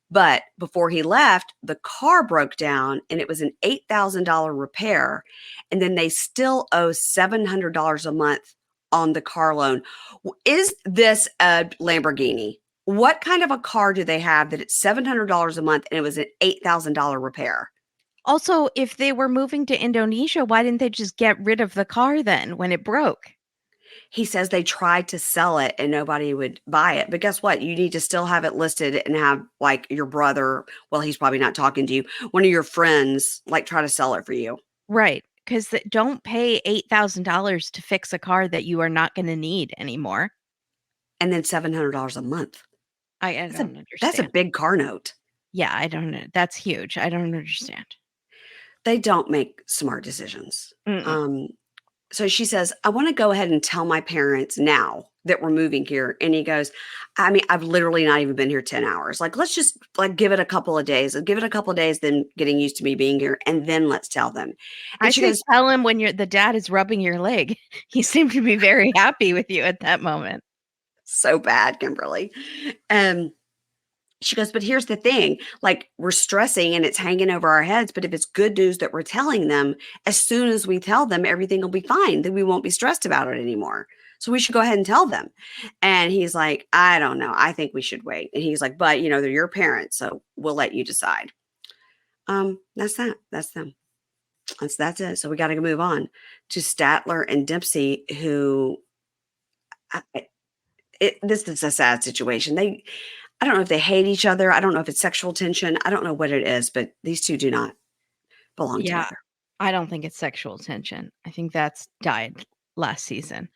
Speaker 1: But before he left, the car broke down and it was an $8,000 repair. And then they still owe $700 a month on the car loan. Is this a Lamborghini? What kind of a car do they have that it's $700 a month and it was an $8,000 repair?
Speaker 2: Also, if they were moving to Indonesia, why didn't they just get rid of the car then when it broke?
Speaker 1: He says they tried to sell it and nobody would buy it. But guess what? You need to still have it listed and have like your brother, well, he's probably not talking to you, one of your friends, like try to sell it for you.
Speaker 2: Right. Because don't pay $8,000 to fix a car that you are not going to need anymore.
Speaker 1: And then $700 a month.
Speaker 2: I
Speaker 1: That's
Speaker 2: don't
Speaker 1: that's a
Speaker 2: understand.
Speaker 1: big car note.
Speaker 2: Yeah, I don't know. That's huge. I don't understand.
Speaker 1: They don't make smart decisions.
Speaker 2: Mm-mm.
Speaker 1: So she says, I want to go ahead and tell my parents now that we're moving here. And he goes, I mean, I've literally not even been here 10 hours. Like, let's just like give it a couple of days. Give it a couple of days, then getting used to me being here. And then let's tell them.
Speaker 2: I
Speaker 1: And she
Speaker 2: say
Speaker 1: goes,
Speaker 2: tell him when the dad is rubbing your leg. He seemed to be very happy with you at that moment.
Speaker 1: so bad, Kimberly. Um, She goes, but here's the thing, like we're stressing and it's hanging over our heads. But if it's good news that we're telling them, as soon as we tell them, everything will be fine. Then we won't be stressed about it anymore. So we should go ahead and tell them. And he's like, I don't know. I think we should wait. And he's like, but they're your parents. So we'll let you decide. That's that. That's them. That's it. So we got to move on to Statler and Dempsey, who this is a sad situation. I don't know if they hate each other. I don't know if it's sexual tension. I don't know what it is, but these two do not belong
Speaker 2: Yeah,
Speaker 1: together.
Speaker 2: I don't think it's sexual tension. I think that's died last season.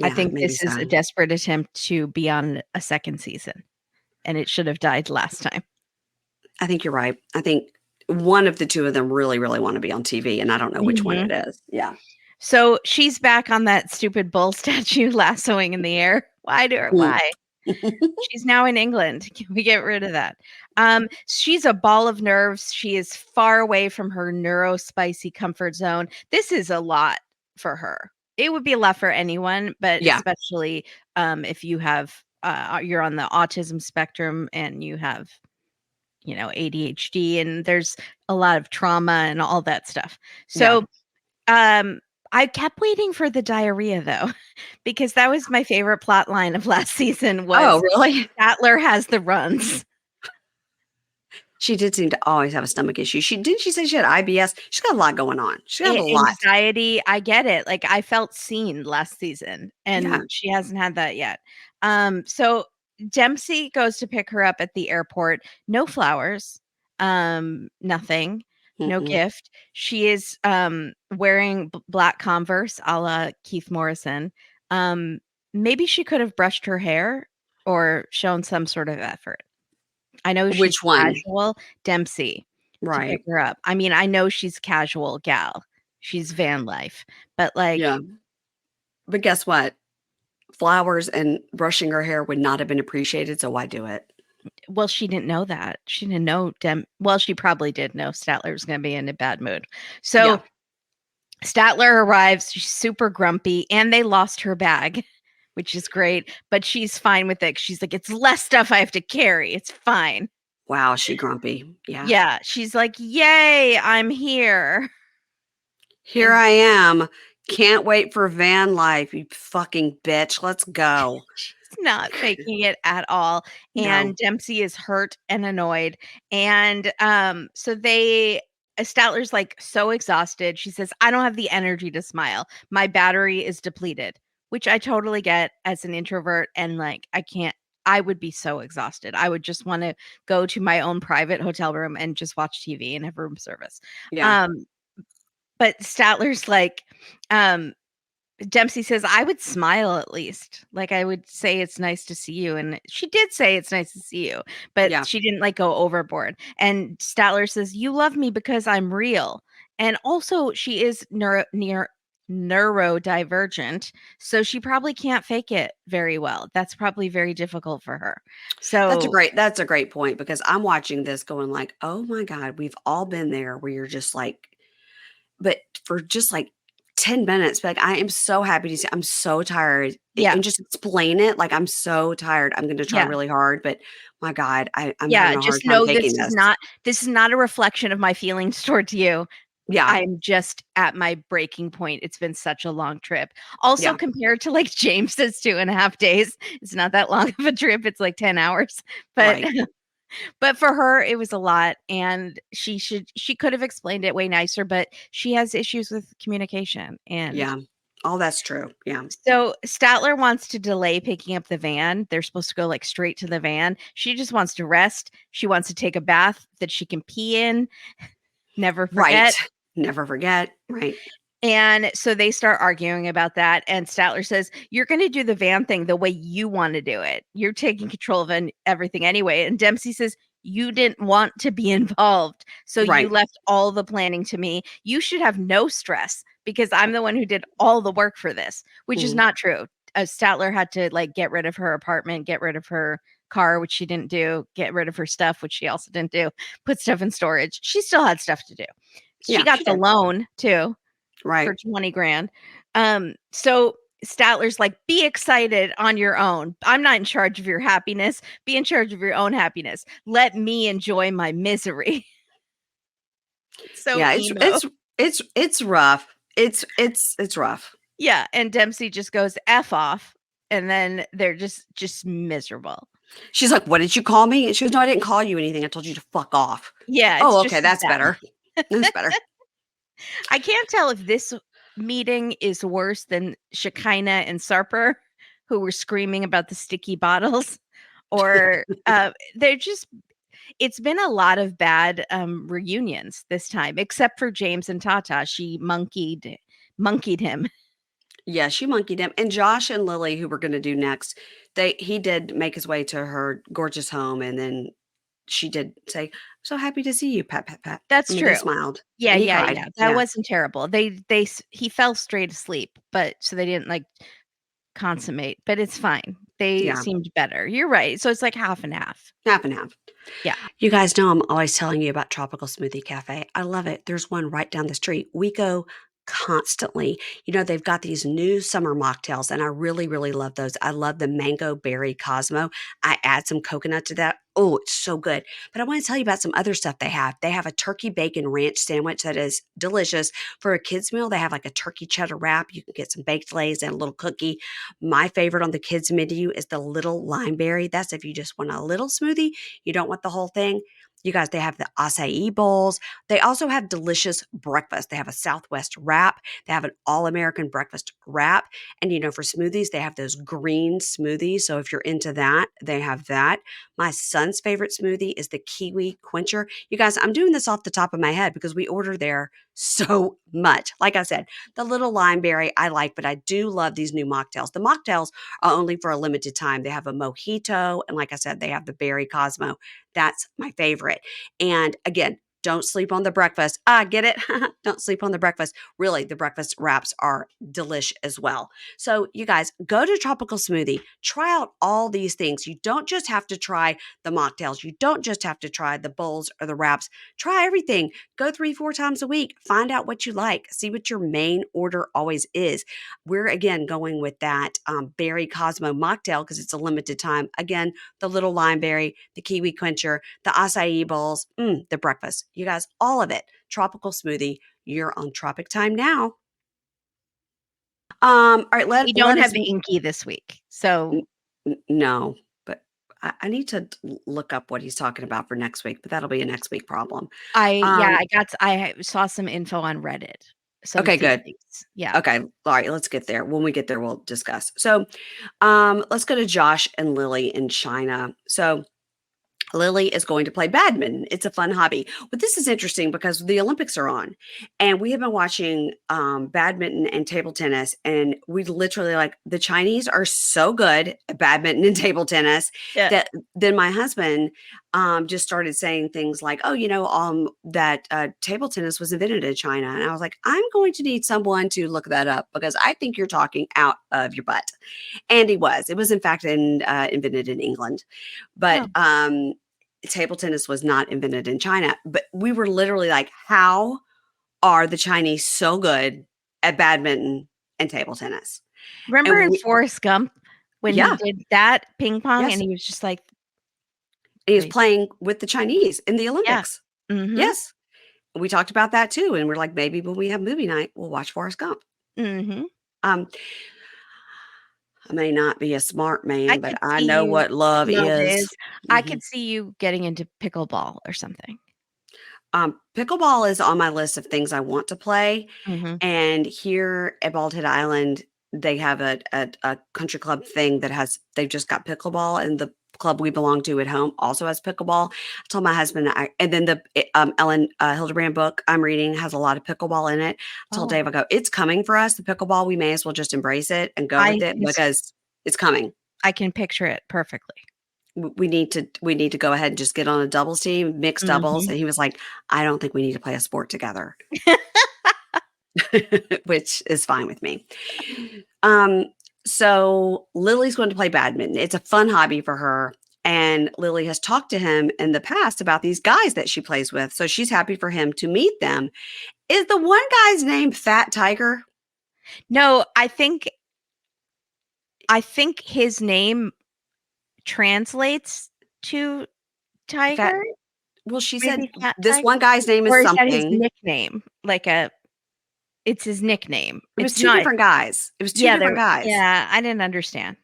Speaker 2: I
Speaker 1: Yeah,
Speaker 2: think
Speaker 1: maybe
Speaker 2: this is
Speaker 1: so.
Speaker 2: a desperate attempt to be on a second season, and it should have died last time.
Speaker 1: I think you're right. I think one of the two of them really, really want to be on TV, and I don't know which one
Speaker 2: Mhm.
Speaker 1: it is. Yeah.
Speaker 2: So she's back on that stupid bull statue lassoing in the air.
Speaker 1: Mm.
Speaker 2: Why? She's now in England. Can we get rid of that? She's a ball of nerves. She is far away from her neurospicy comfort zone. This is a lot for her. It would be a lot for anyone, but
Speaker 1: Yeah.
Speaker 2: especially if you have you're on the autism spectrum and you have ADHD, and there's a lot of trauma and all that stuff.
Speaker 1: Yeah.
Speaker 2: So I kept waiting for the diarrhea though, because that was my favorite plot line of last season
Speaker 1: Oh,
Speaker 2: was
Speaker 1: really?
Speaker 2: Statler has the runs.
Speaker 1: She did seem to always have a stomach issue. She say she had IBS? She's got a lot going on. She got a lot.
Speaker 2: Anxiety, I get it. Like I felt seen last season
Speaker 1: Yeah.
Speaker 2: and she hasn't had that yet. So Dempsey goes to pick her up at the airport. No flowers. Nothing. No
Speaker 1: Mm-mm.
Speaker 2: gift. She is wearing black Converse a la Keith Morrison. Um Maybe she could have brushed her hair or shown some sort of effort. I know she's
Speaker 1: Which one?
Speaker 2: casual, Dempsey, to pick
Speaker 1: Right.
Speaker 2: her up. I mean, I know she's casual gal. She's van life, but, like,
Speaker 1: Yeah. But guess what? Flowers and brushing her hair would not have been appreciated, so why do it?
Speaker 2: well, she didn't know that. She didn't know well, she probably did know Statler was gonna be in a bad mood.
Speaker 1: Yeah.
Speaker 2: So, Statler arrives, she's super grumpy, and they lost her bag, which is great, but she's fine with it. She's like, "It's less stuff I have to carry. It's fine."
Speaker 1: Wow, she grumpy. Yeah.
Speaker 2: Yeah, she's like, "Yay, I'm here."
Speaker 1: Here
Speaker 2: And
Speaker 1: I am. Can't wait for van life, you fucking bitch. Let's go.
Speaker 2: she's not faking it at all, and
Speaker 1: No.
Speaker 2: Dempsey is hurt and annoyed, and, so Statler's, like, so exhausted, she says, "I don't have the energy to smile. My battery is depleted," which I totally get as an introvert, and, like, I would be so exhausted. I would just wanna go to my own private hotel room and just watch TV and have room service.
Speaker 1: Yeah.
Speaker 2: Um, but Statler's like, um Dempsey says, "I would smile at least. Like, I would say it's nice to see you." And she did say it's nice to see you, but
Speaker 1: Yeah.
Speaker 2: she didn't like go overboard. And Statler says, "You love me because I'm real." And also she is neurodivergent, so she probably can't fake it very well. That's probably very difficult for her. So,
Speaker 1: That's a great point because I'm watching this going like, "Oh my god, we've all been there where you're just like." But for just like 10 minutes, like, I am so happy to see I'm so tired,
Speaker 2: yeah.
Speaker 1: and just explain it, like, I'm so tired, I'm gonna try
Speaker 2: Yeah.
Speaker 1: really hard, but my god, I'm having
Speaker 2: Yeah,
Speaker 1: a hard
Speaker 2: just
Speaker 1: time
Speaker 2: know
Speaker 1: faking this.
Speaker 2: this is not a reflection of my feelings towards you.
Speaker 1: Yeah,
Speaker 2: I'm just at my breaking point. It's been such a long trip. Also,
Speaker 1: yeah,
Speaker 2: compared to like James's 2.5 days, it's not that long of a trip. It's like 10 hours. But
Speaker 1: right,
Speaker 2: but for her, it was a lot. And she could have explained it way nicer, but she has issues with communication. And
Speaker 1: yeah. All that's true, yeah.
Speaker 2: so Statler wants to delay picking up the van. They're supposed to go like straight to the van. She just wants to rest. She wants to take a bath that she can pee in, never
Speaker 1: Right.
Speaker 2: forget.
Speaker 1: Never forget, right.
Speaker 2: And so they start arguing about that. And Statler says, "You're going to do the van thing the way you want to do it. You're taking control of everything anyway." And Dempsey says, "You didn't want to be involved. So you
Speaker 1: Right.
Speaker 2: left all the planning to me. You should have no stress because I'm the one who did all the work for this," which is
Speaker 1: Mhm.
Speaker 2: not true. Statler had to like get rid of her apartment, get rid of her car, which she didn't do, get rid of her stuff, which she also didn't do, put stuff in storage. She still had stuff to do. She
Speaker 1: Yeah,
Speaker 2: got
Speaker 1: she
Speaker 2: the
Speaker 1: did.
Speaker 2: loan too for
Speaker 1: Right.
Speaker 2: 20 grand. So Statler's like, "Be excited on your own. I'm not in charge of your happiness. Be in charge of your own happiness. Let me enjoy my misery." So
Speaker 1: Yeah,
Speaker 2: emo.
Speaker 1: it's rough. It's rough.
Speaker 2: Yeah, and Dempsey just goes F off, and then they're just miserable.
Speaker 1: She's like, "What did you call me?" And she goes, "No, I didn't call you anything. I told you to fuck off."
Speaker 2: Yeah, it's
Speaker 1: Oh, okay,
Speaker 2: just
Speaker 1: that's
Speaker 2: them.
Speaker 1: better. That's better.
Speaker 2: I can't tell if this meeting is worse than Shekinah and Sarper, who were screaming about the sticky bottles, or they're just it's been a lot of bad reunions this time, except for James and Tata. She monkeyed him.
Speaker 1: Yeah, she monkeyed him. And Josh and Lily, who we're gonna do next, he did make his way to her gorgeous home, and then she did say, "I'm so happy to see you, pat, pat, pat." I
Speaker 2: That's
Speaker 1: mean, they
Speaker 2: true.
Speaker 1: smiled,
Speaker 2: Yeah,
Speaker 1: and he
Speaker 2: yeah,
Speaker 1: cried.
Speaker 2: yeah. That
Speaker 1: Yeah,
Speaker 2: wasn't terrible. He fell straight asleep, but so they didn't like consummate, but it's fine. They
Speaker 1: yeah,
Speaker 2: seemed better. You're right. So it's like half and half.
Speaker 1: half and half.
Speaker 2: Yeah.
Speaker 1: You guys know I'm always telling you about Tropical Smoothie Cafe. I love it. There's one right down the street. We go constantly. You know, they've got these new summer mocktails, and I really, really love those. I love the mango berry Cosmo. I add some coconut to that. Oh, it's so good. But I want to tell you about some other stuff they have. They have a turkey bacon ranch sandwich that is delicious. For a kid's meal, they have like a turkey cheddar wrap. You can get some baked lays and a little cookie. My favorite on the kids menu is the little limeberry. That's if you just want a little smoothie. You don't want the whole thing. You guys, they have the acai bowls. They also have delicious breakfast. They have a Southwest wrap. They have an all American breakfast wrap. And, you know, for smoothies, they have those green smoothies. So if you're into that, they have that. My son's favorite smoothie is the kiwi quencher. You guys, I'm doing this off the top of my head because we order there so much. Like I said, the little limeberry I like, but I do love these new mocktails. The mocktails are only for a limited time. They have a mojito, and like I said, they have the berry Cosmo. That's my favorite. And again, don't sleep on the breakfast. Ah, get it? Don't sleep on the breakfast. Really, the breakfast wraps are delish as well. So, you guys, go to Tropical Smoothie. Try out all these things. You don't just have to try the mocktails. You don't just have to try the bowls or the wraps. Try everything. Go 3, 4 times a week. Find out what you like. See what your main order always is. We're again going with that berry Cosmo mocktail because it's a limited time. Again, the little limeberry, the kiwi quencher, the acai bowls, the breakfast. You guys, all of it. Tropical smoothie. You're on tropic time now. All right,
Speaker 2: We
Speaker 1: let
Speaker 2: don't
Speaker 1: us
Speaker 2: have Inky this week. So
Speaker 1: no, but I need to look up what he's talking about for next week, but that'll be a next week problem. Um,
Speaker 2: I saw some info on Reddit, some
Speaker 1: okay, good.
Speaker 2: theories. Yeah.
Speaker 1: Okay, all right, let's get there. When we get there, we'll discuss. So, let's go to Josh and Lily in China. So, Lily is going to play badminton. It's a fun hobby. But this is interesting because the Olympics are on, and we have been watching badminton and table tennis, and we literally like the Chinese are so good at badminton and table tennis
Speaker 2: Yeah.
Speaker 1: that then my husband just started saying things like, "Oh, that table tennis was invented in China," and I was like, "I'm going to need someone to look that up because I think you're talking out of your butt." And he was. It was in fact invented in England, but
Speaker 2: Oh,
Speaker 1: table tennis was not invented in China. But we were literally like, "How are the Chinese so good at badminton and table tennis?"
Speaker 2: remember
Speaker 1: And
Speaker 2: in Forrest Gump when he
Speaker 1: yeah,
Speaker 2: did that ping pong
Speaker 1: yes,
Speaker 2: and he was just like
Speaker 1: and he was
Speaker 2: crazy.
Speaker 1: playing with the Chinese in the
Speaker 2: Yeah.
Speaker 1: Olympics.
Speaker 2: Mhm.
Speaker 1: Yes, we talked about that too, and we're like, maybe when we have movie night, we'll watch Forrest Gump.
Speaker 2: Mhm.
Speaker 1: Um, I may not be a smart
Speaker 2: I
Speaker 1: man, but
Speaker 2: could
Speaker 1: I
Speaker 2: see
Speaker 1: know
Speaker 2: you
Speaker 1: what love
Speaker 2: love
Speaker 1: is.
Speaker 2: is. I
Speaker 1: Mhm.
Speaker 2: could see you getting into pickleball or something.
Speaker 1: Pickleball is on my list of things I want to play.
Speaker 2: Mhm.
Speaker 1: And here at Bald Head Island, they have a country club thing that they've just got pickleball, and the club we belong to at home also has pickleball. I told my husband, and then Ellen Hildebrand book I'm reading has a lot of pickleball in it. I told
Speaker 2: Oh,
Speaker 1: Dave, I go, it's coming for us, the pickleball. We may as well just embrace it and go
Speaker 2: I
Speaker 1: with it
Speaker 2: can s
Speaker 1: because it's coming.
Speaker 2: I can picture it perfectly.
Speaker 1: We need to go ahead and just get on a doubles team, mixed doubles.
Speaker 2: Mhm.
Speaker 1: And he was like, I don't think we need to play a sport together. Which is fine with me. Um, so Lily's going to play badminton. It's a fun hobby for her. And Lily has talked to him in the past about these guys that she plays with. So she's happy for him to meet them. Is the one guy's name Fat Tiger?
Speaker 2: No, I think his name translates to
Speaker 1: Fat
Speaker 2: tiger,
Speaker 1: Well, she said
Speaker 2: maybe Fat
Speaker 1: this
Speaker 2: Tiger,
Speaker 1: one guy's name is
Speaker 2: or is that his
Speaker 1: something.
Speaker 2: nickname? It's his nickname.
Speaker 1: It was
Speaker 2: It's
Speaker 1: two
Speaker 2: not
Speaker 1: different guys. It was two
Speaker 2: yeah,
Speaker 1: different guys.
Speaker 2: yeah, I didn't understand.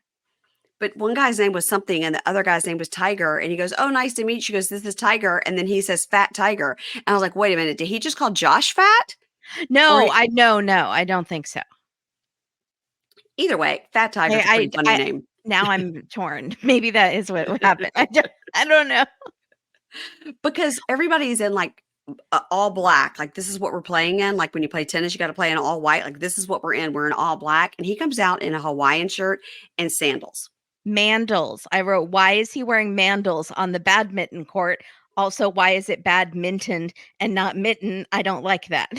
Speaker 1: But one guy's name was something and the other guy's name was Tiger. And he goes, "Oh, nice to meet you." She goes, "This is Tiger." And then he says, "Fat Tiger." And I was like, wait a minute. Did he just call Josh fat? Or
Speaker 2: No, I don't think so.
Speaker 1: either way, Fat Tiger's a
Speaker 2: I
Speaker 1: pretty funny
Speaker 2: I
Speaker 1: name.
Speaker 2: now I'm torn. Maybe that is what happened. I don't know.
Speaker 1: Because everybody's in like all black. Like, this is what we're playing in. Like, when you play tennis, you got to play in all white. Like, this is what we're in. We're in all black. And he comes out in a Hawaiian shirt and sandals.
Speaker 2: Mandals. I wrote, why is he wearing mandals on the badminton court? Also, why is it badminton and not mitten? I don't like that.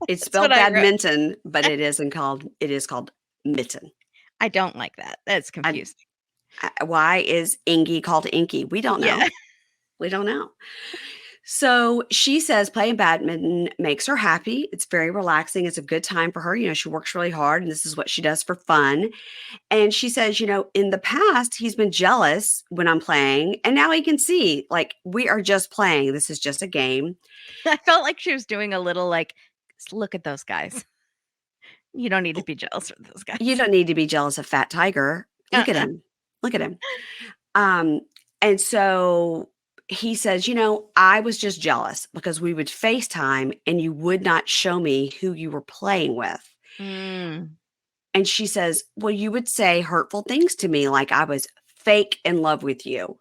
Speaker 1: It's
Speaker 2: That's what
Speaker 1: spelled
Speaker 2: I wrote.
Speaker 1: badminton, but it is called mitten.
Speaker 2: I don't like that. That's
Speaker 1: I,
Speaker 2: confusing.
Speaker 1: why is Ingy called Inky? We don't
Speaker 2: Yeah.
Speaker 1: know. We don't know. So she says playing badminton makes her happy. It's very relaxing. It's a good time for her. She works really hard and this is what she does for fun. And she says, in the past, he's been jealous when I'm playing. And now he can see, like, we are just playing. This is just a game.
Speaker 2: I felt like she was doing a little like, look at those guys. You don't need to be jealous of those
Speaker 1: You
Speaker 2: guys.
Speaker 1: don't need to be jealous of Fat Tiger. Look at
Speaker 2: Uh-uh.
Speaker 1: him. Look at him. Um, and so he says, I was just jealous because we would FaceTime and you would not show me who you were playing with.
Speaker 2: Mm,
Speaker 1: And she says, well, you would say hurtful things to me like I was fake in love with you.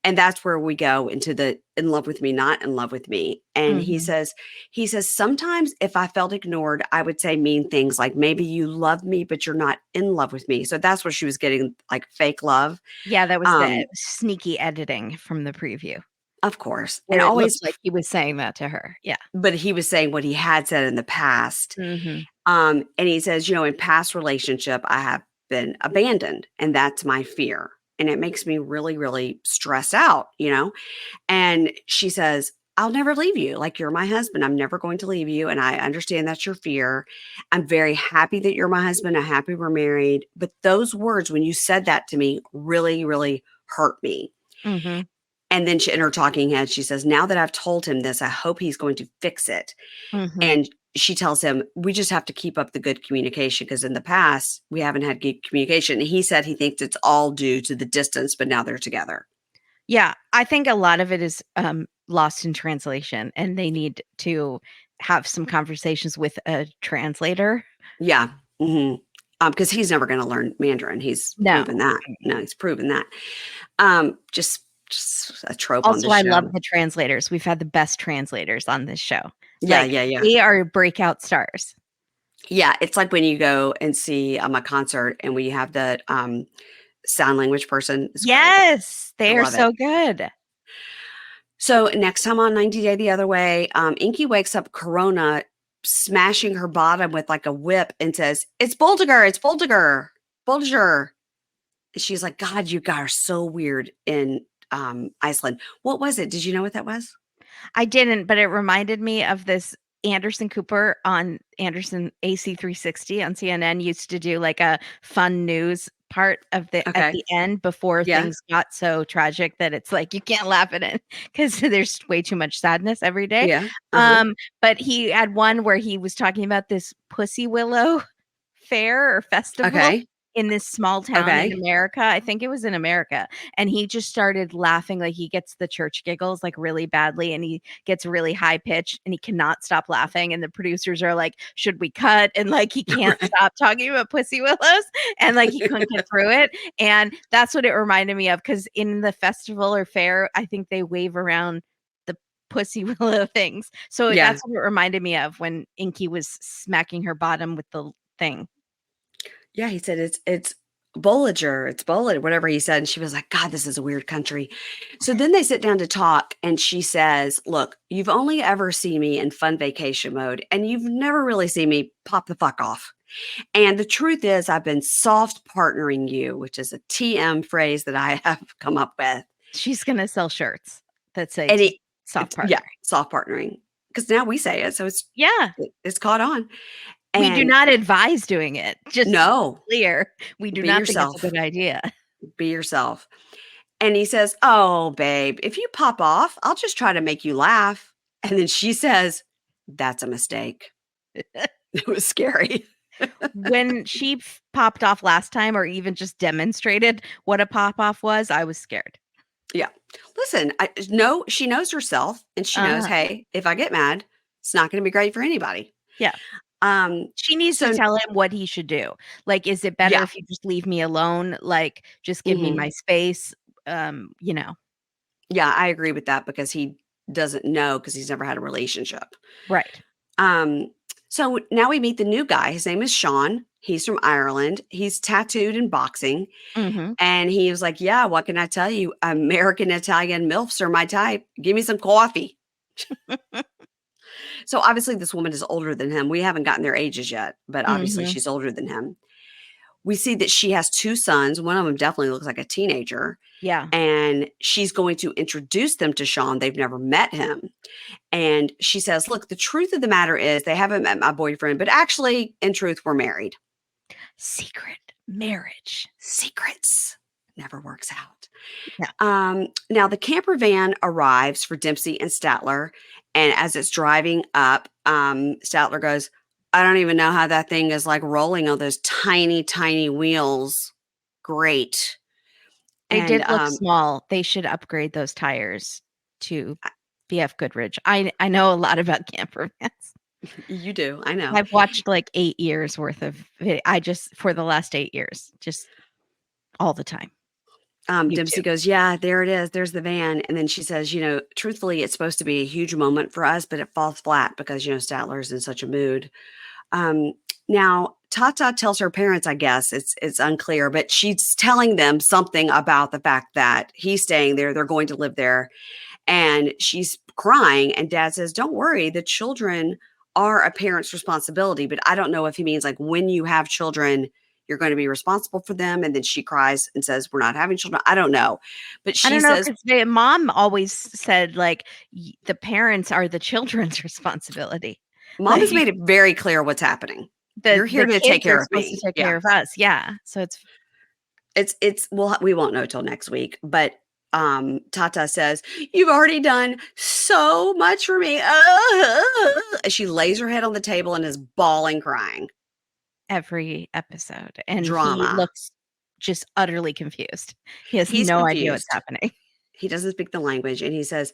Speaker 1: And that's where we go into the in love with me, not in love with me. And
Speaker 2: mhm.
Speaker 1: he says, sometimes if I felt ignored, I would say mean things like maybe you love me, but you're not in love with me. So that's where she was getting like fake love.
Speaker 2: Yeah, that was the
Speaker 1: Um,
Speaker 2: sneaky editing from the preview
Speaker 1: of course. And
Speaker 2: where it looked
Speaker 1: always,
Speaker 2: like he was saying that to her. Yeah.
Speaker 1: but he was saying what he had said in the past.
Speaker 2: Mhm.
Speaker 1: And he says, in past relationship, I have been abandoned, and that's my fear. And it makes me really, really stressed out. And she says, I'll never leave you. Like, you're my husband. I'm never going to leave you. And I understand that's your fear. I'm very happy that you're my husband. I'm happy we're married. But those words, when you said that to me, really, really hurt me.
Speaker 2: Mhm.
Speaker 1: And then in her talking head, she says, now that I've told him this, I hope he's going to fix it.
Speaker 2: Mhm.
Speaker 1: And she tells him, we just have to keep up the good communication because in the past, we haven't had good communication. And he said he thinks it's all due to the distance, but now they're together.
Speaker 2: Yeah, I think a lot of it is lost in translation, and they need to have some conversations with a translator.
Speaker 1: Yeah. Hmm. Because he's never going to learn Mandarin. He's
Speaker 2: No.
Speaker 1: proven that. No, he's proven that. Just a trope on
Speaker 2: Also,
Speaker 1: this
Speaker 2: I love
Speaker 1: show.
Speaker 2: the translators. We've had the best translators on this show.
Speaker 1: Yeah,
Speaker 2: Like,
Speaker 1: yeah, yeah.
Speaker 2: they are breakout stars.
Speaker 1: Yeah, it's like when you go and see a concert and we have the sign language person. It's great.
Speaker 2: Yes,
Speaker 1: I
Speaker 2: they are
Speaker 1: love it.
Speaker 2: so good.
Speaker 1: So next time on 90 Day the Other Way, Inky wakes up Corona smashing her bottom with like a whip and says, "It's Boldiger, it's Boldiger, Boldiger." She's like, "God, you guys are so weird in Iceland." What was it? Did you know what that was?
Speaker 2: I didn't, but it reminded me of this. Anderson Cooper on Anderson AC360 on CNN used to do like a fun news part of the at
Speaker 1: Okay.
Speaker 2: the end before
Speaker 1: Yeah.
Speaker 2: things got so tragic that it's like you can't laugh at it because there's way too much sadness every day.
Speaker 1: Yeah. Uh-huh.
Speaker 2: But he had one where he was talking about this pussy willow fair or festival
Speaker 1: Okay.
Speaker 2: in this small town in
Speaker 1: Okay.
Speaker 2: America. I think it was in America. And he just started laughing like he gets the church giggles like really badly and he gets really high pitched and he cannot stop laughing. And the producers are like, should we cut? And like he can't stop talking about pussy willows and like he couldn't get through it. And that's what it reminded me of because in the festival or fair, I think they wave around the pussy willow things. So
Speaker 1: Yeah.
Speaker 2: that's what it reminded me of when Inky was smacking her bottom with the thing.
Speaker 1: Yeah, he said it's Bolliger, it's Bolliger, whatever he said. And she was like, God, this is a weird country. So then they sit down to talk, and she says, "Look, you've only ever seen me in fun vacation mode, and you've never really seen me pop the fuck off. And the truth is, I've been soft partnering you," which is a TM phrase that I have come up with.
Speaker 2: She's gonna sell shirts that say
Speaker 1: And
Speaker 2: T soft
Speaker 1: yeah,
Speaker 2: partner.
Speaker 1: soft partnering. Because now we say it, so
Speaker 2: Yeah,
Speaker 1: it's caught on.
Speaker 2: we do
Speaker 1: And
Speaker 2: not advise doing it, just to be
Speaker 1: no,
Speaker 2: clear, we do
Speaker 1: be
Speaker 2: not think it's a
Speaker 1: yourself.
Speaker 2: good idea.
Speaker 1: Be yourself. And he says, "Oh, babe, if you pop off, I'll just try to make you laugh." And then she says, "That's a mistake." It was scary.
Speaker 2: When she popped off last time or even just demonstrated what a pop off was, I was scared.
Speaker 1: Yeah. Listen, no, she knows herself and she knows,
Speaker 2: Uh-huh,
Speaker 1: hey, if I get mad, it's not going to be great for anybody.
Speaker 2: yeah.
Speaker 1: Um,
Speaker 2: She needs to
Speaker 1: so
Speaker 2: tell him what he should do. Like, "Is it better
Speaker 1: yeah.
Speaker 2: if you just leave me alone? Like, just give me
Speaker 1: Hmm.
Speaker 2: my space?" You know.
Speaker 1: Yeah, I agree with that because he doesn't know because he's never had a relationship.
Speaker 2: Right.
Speaker 1: Um, so now we meet the new guy. His name is Sean. He's from Ireland. He's tattooed in boxing.
Speaker 2: Mhm.
Speaker 1: And he was like, "Yeah, what can I tell you? American Italian MILFs are my type. Give me some coffee." So obviously, this woman is older than him. We haven't gotten their ages yet, but obviously,
Speaker 2: Mhm.
Speaker 1: she's older than him. We see that she has two sons. One of them definitely looks like a teenager.
Speaker 2: Yeah.
Speaker 1: And she's going to introduce them to Sean. They've never met him. And she says, "Look, the truth of the matter is they haven't met my boyfriend, but actually, in truth, we're married."
Speaker 2: Secret marriage.
Speaker 1: Secrets never works out.
Speaker 2: Yeah.
Speaker 1: Now the camper van arrives for Dempsey and Statler, and as it's driving up, Statler goes, "I don't even know how that thing is like rolling on those tiny, tiny wheels. Great."
Speaker 2: They
Speaker 1: And
Speaker 2: did look small. They should upgrade those tires to BF Goodrich. I know a lot about camper vans.
Speaker 1: you do, I know.
Speaker 2: I've watched like 8 years worth of I just for the last 8 years, just all the time.
Speaker 1: Dempsey
Speaker 2: YouTube.
Speaker 1: goes, "Yeah, there it is. There's the van." And then she says, "Truthfully, it's supposed to be a huge moment for us, but it falls flat because, Statler's in such a mood." Um, Now Tata tells her parents, I guess it's unclear, but she's telling them something about the fact that he's staying there. They're going to live there. And she's crying. And dad says, "Don't worry. The children are a parent's responsibility." But I don't know if he means like when you have children, you're going to be responsible for them. And then she cries and says, "We're not having children." I don't know. But
Speaker 2: I
Speaker 1: she
Speaker 2: don't know
Speaker 1: says,
Speaker 2: because the mom always said like the parents are the children's responsibility.
Speaker 1: Mom
Speaker 2: Like
Speaker 1: has made it very clear what's happening. You're here
Speaker 2: the
Speaker 1: to take
Speaker 2: kids are
Speaker 1: care of
Speaker 2: supposed to
Speaker 1: me.
Speaker 2: take
Speaker 1: Yeah.
Speaker 2: care of us. Yeah. So
Speaker 1: Well, we won't know till next week, but Tata says, "You've already done so much for me." As she lays her head on the table and is bawling, crying.
Speaker 2: every episode and he
Speaker 1: Drama.
Speaker 2: looks just utterly confused. He has
Speaker 1: He's
Speaker 2: no idea what's
Speaker 1: confused.
Speaker 2: happening.
Speaker 1: He doesn't speak the language, and he says,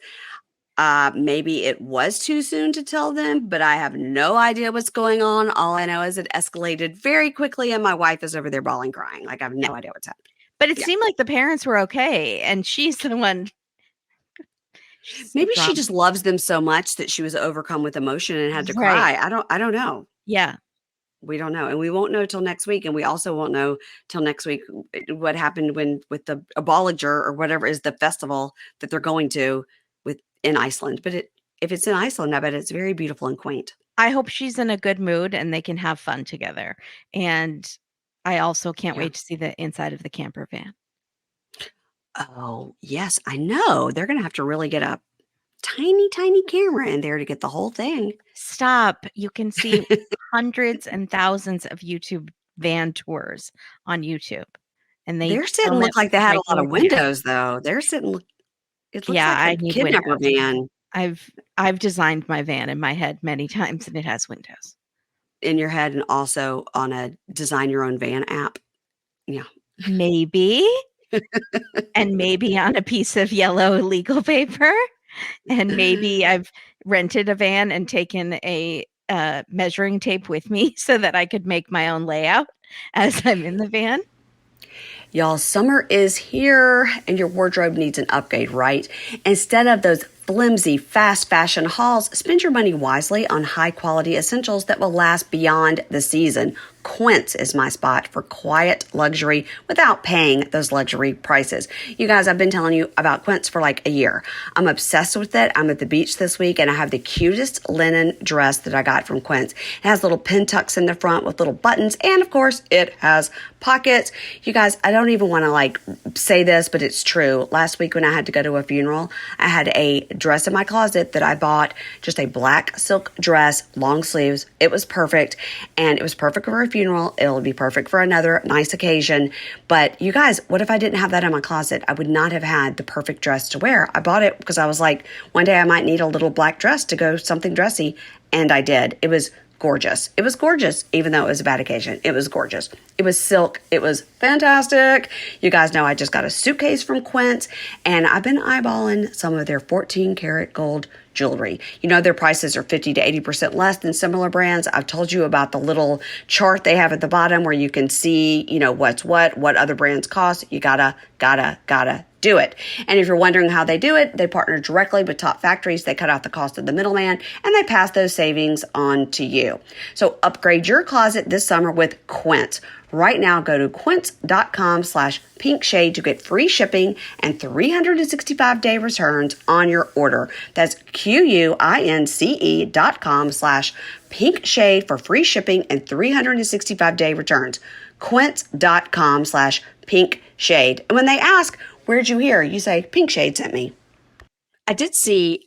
Speaker 1: "Maybe it was too soon to tell them, but I have no idea what's going on. All I know is it escalated very quickly, and my wife is over there bawling, crying. Like I have no idea what's happening."
Speaker 2: But it
Speaker 1: Yeah.
Speaker 2: seemed like the parents were okay, and she's the one she's a
Speaker 1: Maybe she
Speaker 2: drama.
Speaker 1: just loves them so much that she was overcome with emotion and had to
Speaker 2: Right.
Speaker 1: cry. I don't know.
Speaker 2: Yeah.
Speaker 1: We don't know, and we won't know till next week, and we also won't know till next week what happened when with the Aboliger or whatever is the festival that they're going to with in Iceland, but if it's in Iceland, I bet it's very beautiful and quaint.
Speaker 2: I hope she's in a good mood and they can have fun together. And I also can't
Speaker 1: Yeah.
Speaker 2: wait to see the inside of the camper van.
Speaker 1: Oh, yes, I know. They're gonna have to really get a tiny, tiny camera in there to get the whole thing.
Speaker 2: Stop. You can see hundreds and thousands of YouTube van tours on YouTube. And they
Speaker 1: Theirs didn't
Speaker 2: film it
Speaker 1: look like
Speaker 2: with
Speaker 1: they had a lot
Speaker 2: regular
Speaker 1: of
Speaker 2: cameras.
Speaker 1: windows, though. Theirs didn't look it looks
Speaker 2: Yeah,
Speaker 1: like a
Speaker 2: I need
Speaker 1: kidnapper
Speaker 2: windows.
Speaker 1: van
Speaker 2: I've designed my van in my head many times and it has windows.
Speaker 1: in your head and also on a design your own van app. Yeah.
Speaker 2: Maybe. And maybe on a piece of yellow legal paper. And maybe I've rented a van and taken a measuring tape with me so that I could make my own layout as I'm in the van.
Speaker 1: Y'all, summer is here and your wardrobe needs an upgrade, right? Instead of those flimsy, fast fashion hauls, spend your money wisely on high quality essentials that will last beyond the season. Quince is my spot for quiet luxury without paying those luxury prices. You guys, I've been telling you about Quince for like a year. I'm obsessed with it. I'm at the beach this week and I have the cutest linen dress that I got from Quince. It has little pin tucks in the front with little buttons and of course it has pockets. You guys, I don't even want to like say this, but it's true. Last week when I had to go to a funeral, I had a dress in my closet that I bought, just a black silk dress, long sleeves. It was perfect and it was perfect for a funeral. It'll be perfect for another nice occasion. But you guys, what if I didn't have that in my closet? I would not have had the perfect dress to wear. I bought it because I was like, one day I might need a little black dress to go something dressy. And I did. It was gorgeous. It was gorgeous, even though it was a bad occasion. It was gorgeous. It was silk. It was fantastic. You guys know I just got a suitcase from Quince and I've been eyeballing some of their 14 karat gold jewelry. You know, their prices are 50 to 80% less than similar brands. I've told you about the little chart they have at the bottom where you can see, you know, what's what other brands cost. You gotta do it. And if you're wondering how they do it, they partner directly with top factories. They cut out the cost of the middleman and they pass those savings on to you. So upgrade your closet this summer with Quince. Right now, go to quince.com/pinkshade to get free shipping and 365-day returns on your order. That's QUINCE.com/pinkshade for free shipping and 365-day returns. Quince.com/pinkshade. And when they ask, where'd you hear? You say, Pink Shade sent me. I did see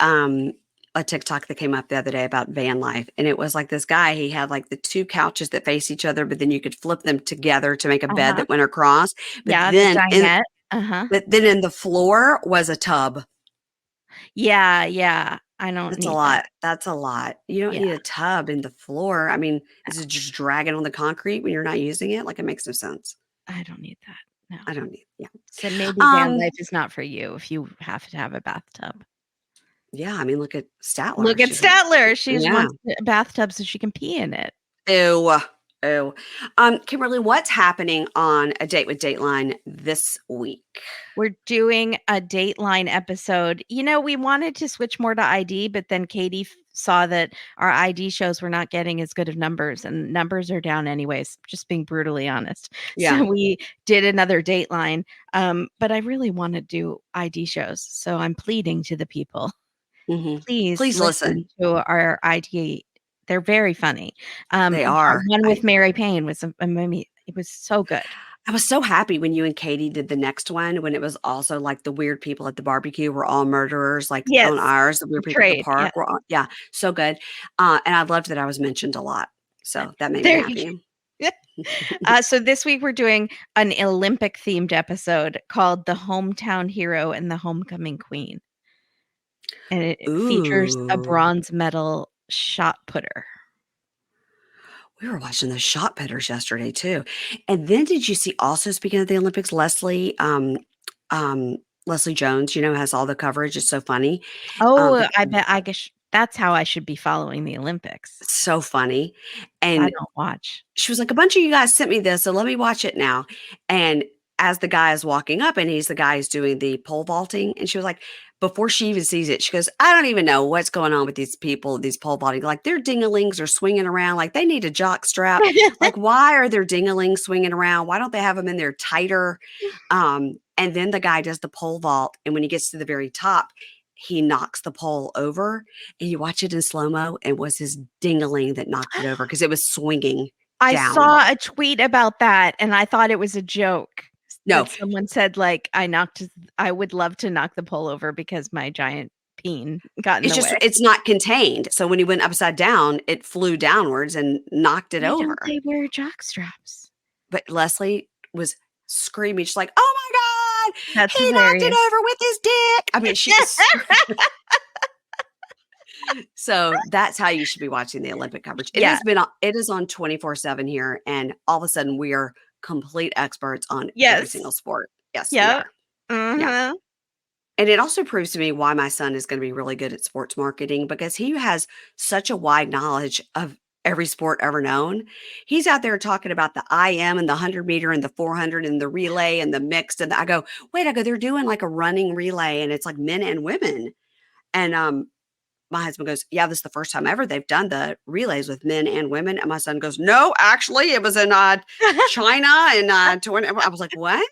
Speaker 1: a TikTok that came up the other day about van life. And it was like this guy, he had like the two couches that face each other, but then you could flip them together to make a bed
Speaker 2: Uh-huh.
Speaker 1: that went across. But
Speaker 2: Yeah, the
Speaker 1: then
Speaker 2: dinette. Uh-huh.
Speaker 1: but then in the floor was a tub.
Speaker 2: Yeah. I don't
Speaker 1: That's a
Speaker 2: need
Speaker 1: lot.
Speaker 2: that.
Speaker 1: That's a lot. You don't
Speaker 2: Yeah.
Speaker 1: need a tub in the floor. I mean, is it just dragging on the concrete when you're not using it? Like it makes no sense.
Speaker 2: I don't need that. No.
Speaker 1: I don't need, yeah.
Speaker 2: So maybe van
Speaker 1: Um,
Speaker 2: life is not for you if you have to have a bathtub.
Speaker 1: yeah, I mean, look at Statler.
Speaker 2: Look at
Speaker 1: She's like,
Speaker 2: Statler. She
Speaker 1: yeah.
Speaker 2: wants a bathtub so she can pee in it.
Speaker 1: Ew. Ew. Kimberly, what's happening on A Date with Dateline this week?
Speaker 2: We're doing a Dateline episode. You know, we wanted to switch more to ID, but then Katie saw that our ID shows were not getting as good of numbers, and numbers are down anyways, just being brutally honest.
Speaker 1: Yeah.
Speaker 2: So we did another Dateline. But I really want to do ID shows. So I'm pleading to the people.
Speaker 1: Mhm.
Speaker 2: Please
Speaker 1: Please listen.
Speaker 2: to our ID. They're very funny.
Speaker 1: They
Speaker 2: Our
Speaker 1: are.
Speaker 2: one with Mary Payne was it was so good.
Speaker 1: I was so happy when you and Katie did the next one when it was also like the weird people at the barbecue were all murderers, like
Speaker 2: Yes,
Speaker 1: on ours, the weird people at the
Speaker 2: betrayed. Yeah.
Speaker 1: park were all, yeah, so good. And I loved that I was mentioned a lot. So that made me
Speaker 2: There you
Speaker 1: happy.
Speaker 2: So this week we're doing an Olympic themed episode called The Hometown Hero and the Homecoming Queen. And it features a
Speaker 1: Ooh.
Speaker 2: bronze medal shot putter.
Speaker 1: We were watching the shot putters yesterday too. And then did you see also speaking of the Olympics, Leslie Jones, you know, has all the coverage. It's so funny.
Speaker 2: Oh,
Speaker 1: But
Speaker 2: I guess that's how I should be following the Olympics.
Speaker 1: so funny.
Speaker 2: I
Speaker 1: And
Speaker 2: don't watch.
Speaker 1: she was like, a bunch of you guys sent me this, so let me watch it now. And as the guy is walking up, and he's the guy who's doing the pole vaulting, and she was like, before she even sees it, she goes, I don't even know what's going on with these people, these pole vaulting. Like their dingalings are swinging around, like they need a jock strap. Like, why are their dingalings swinging around? Why don't they have them in there tighter? And then the guy does the pole vault, and when he gets to the very top, he knocks the pole over, and you watch it in slow-mo, and it was his ding-a-ling that knocked it over because it was swinging
Speaker 2: I
Speaker 1: down.
Speaker 2: saw a tweet about that, and I thought it was a joke.
Speaker 1: No.
Speaker 2: That someone said, like, I would love to knock the pole over because my giant peen got in
Speaker 1: It's
Speaker 2: the
Speaker 1: just
Speaker 2: way.
Speaker 1: it's not contained, so when he went upside down, it flew downwards and knocked it
Speaker 2: Why
Speaker 1: over.
Speaker 2: don't they wear jock straps?
Speaker 1: But Leslie was screaming. She's like, "Oh my god,
Speaker 2: That's
Speaker 1: he knocked it
Speaker 2: hilarious.
Speaker 1: over with his dick!" I mean, she is so that's how you should be watching the Olympic coverage. It
Speaker 2: Yeah.
Speaker 1: has been it is on 24/7 here, and all of a sudden we are complete experts on every
Speaker 2: Yes.
Speaker 1: single sport. Yes, we
Speaker 2: Yep.
Speaker 1: are. Yeah. And it also proves to me why my son is going to be really good at sports marketing, because he has such a wide knowledge of every sport ever known. He's out there talking about the IM and the 100-meter and the 400 and the relay and the mixed. And I go, wait, they're doing like a running relay, and it's like men and women. And my husband goes, yeah, this is the first time ever they've done the relays with men and women. And my son goes, no, actually, it was in China. And I was like, what?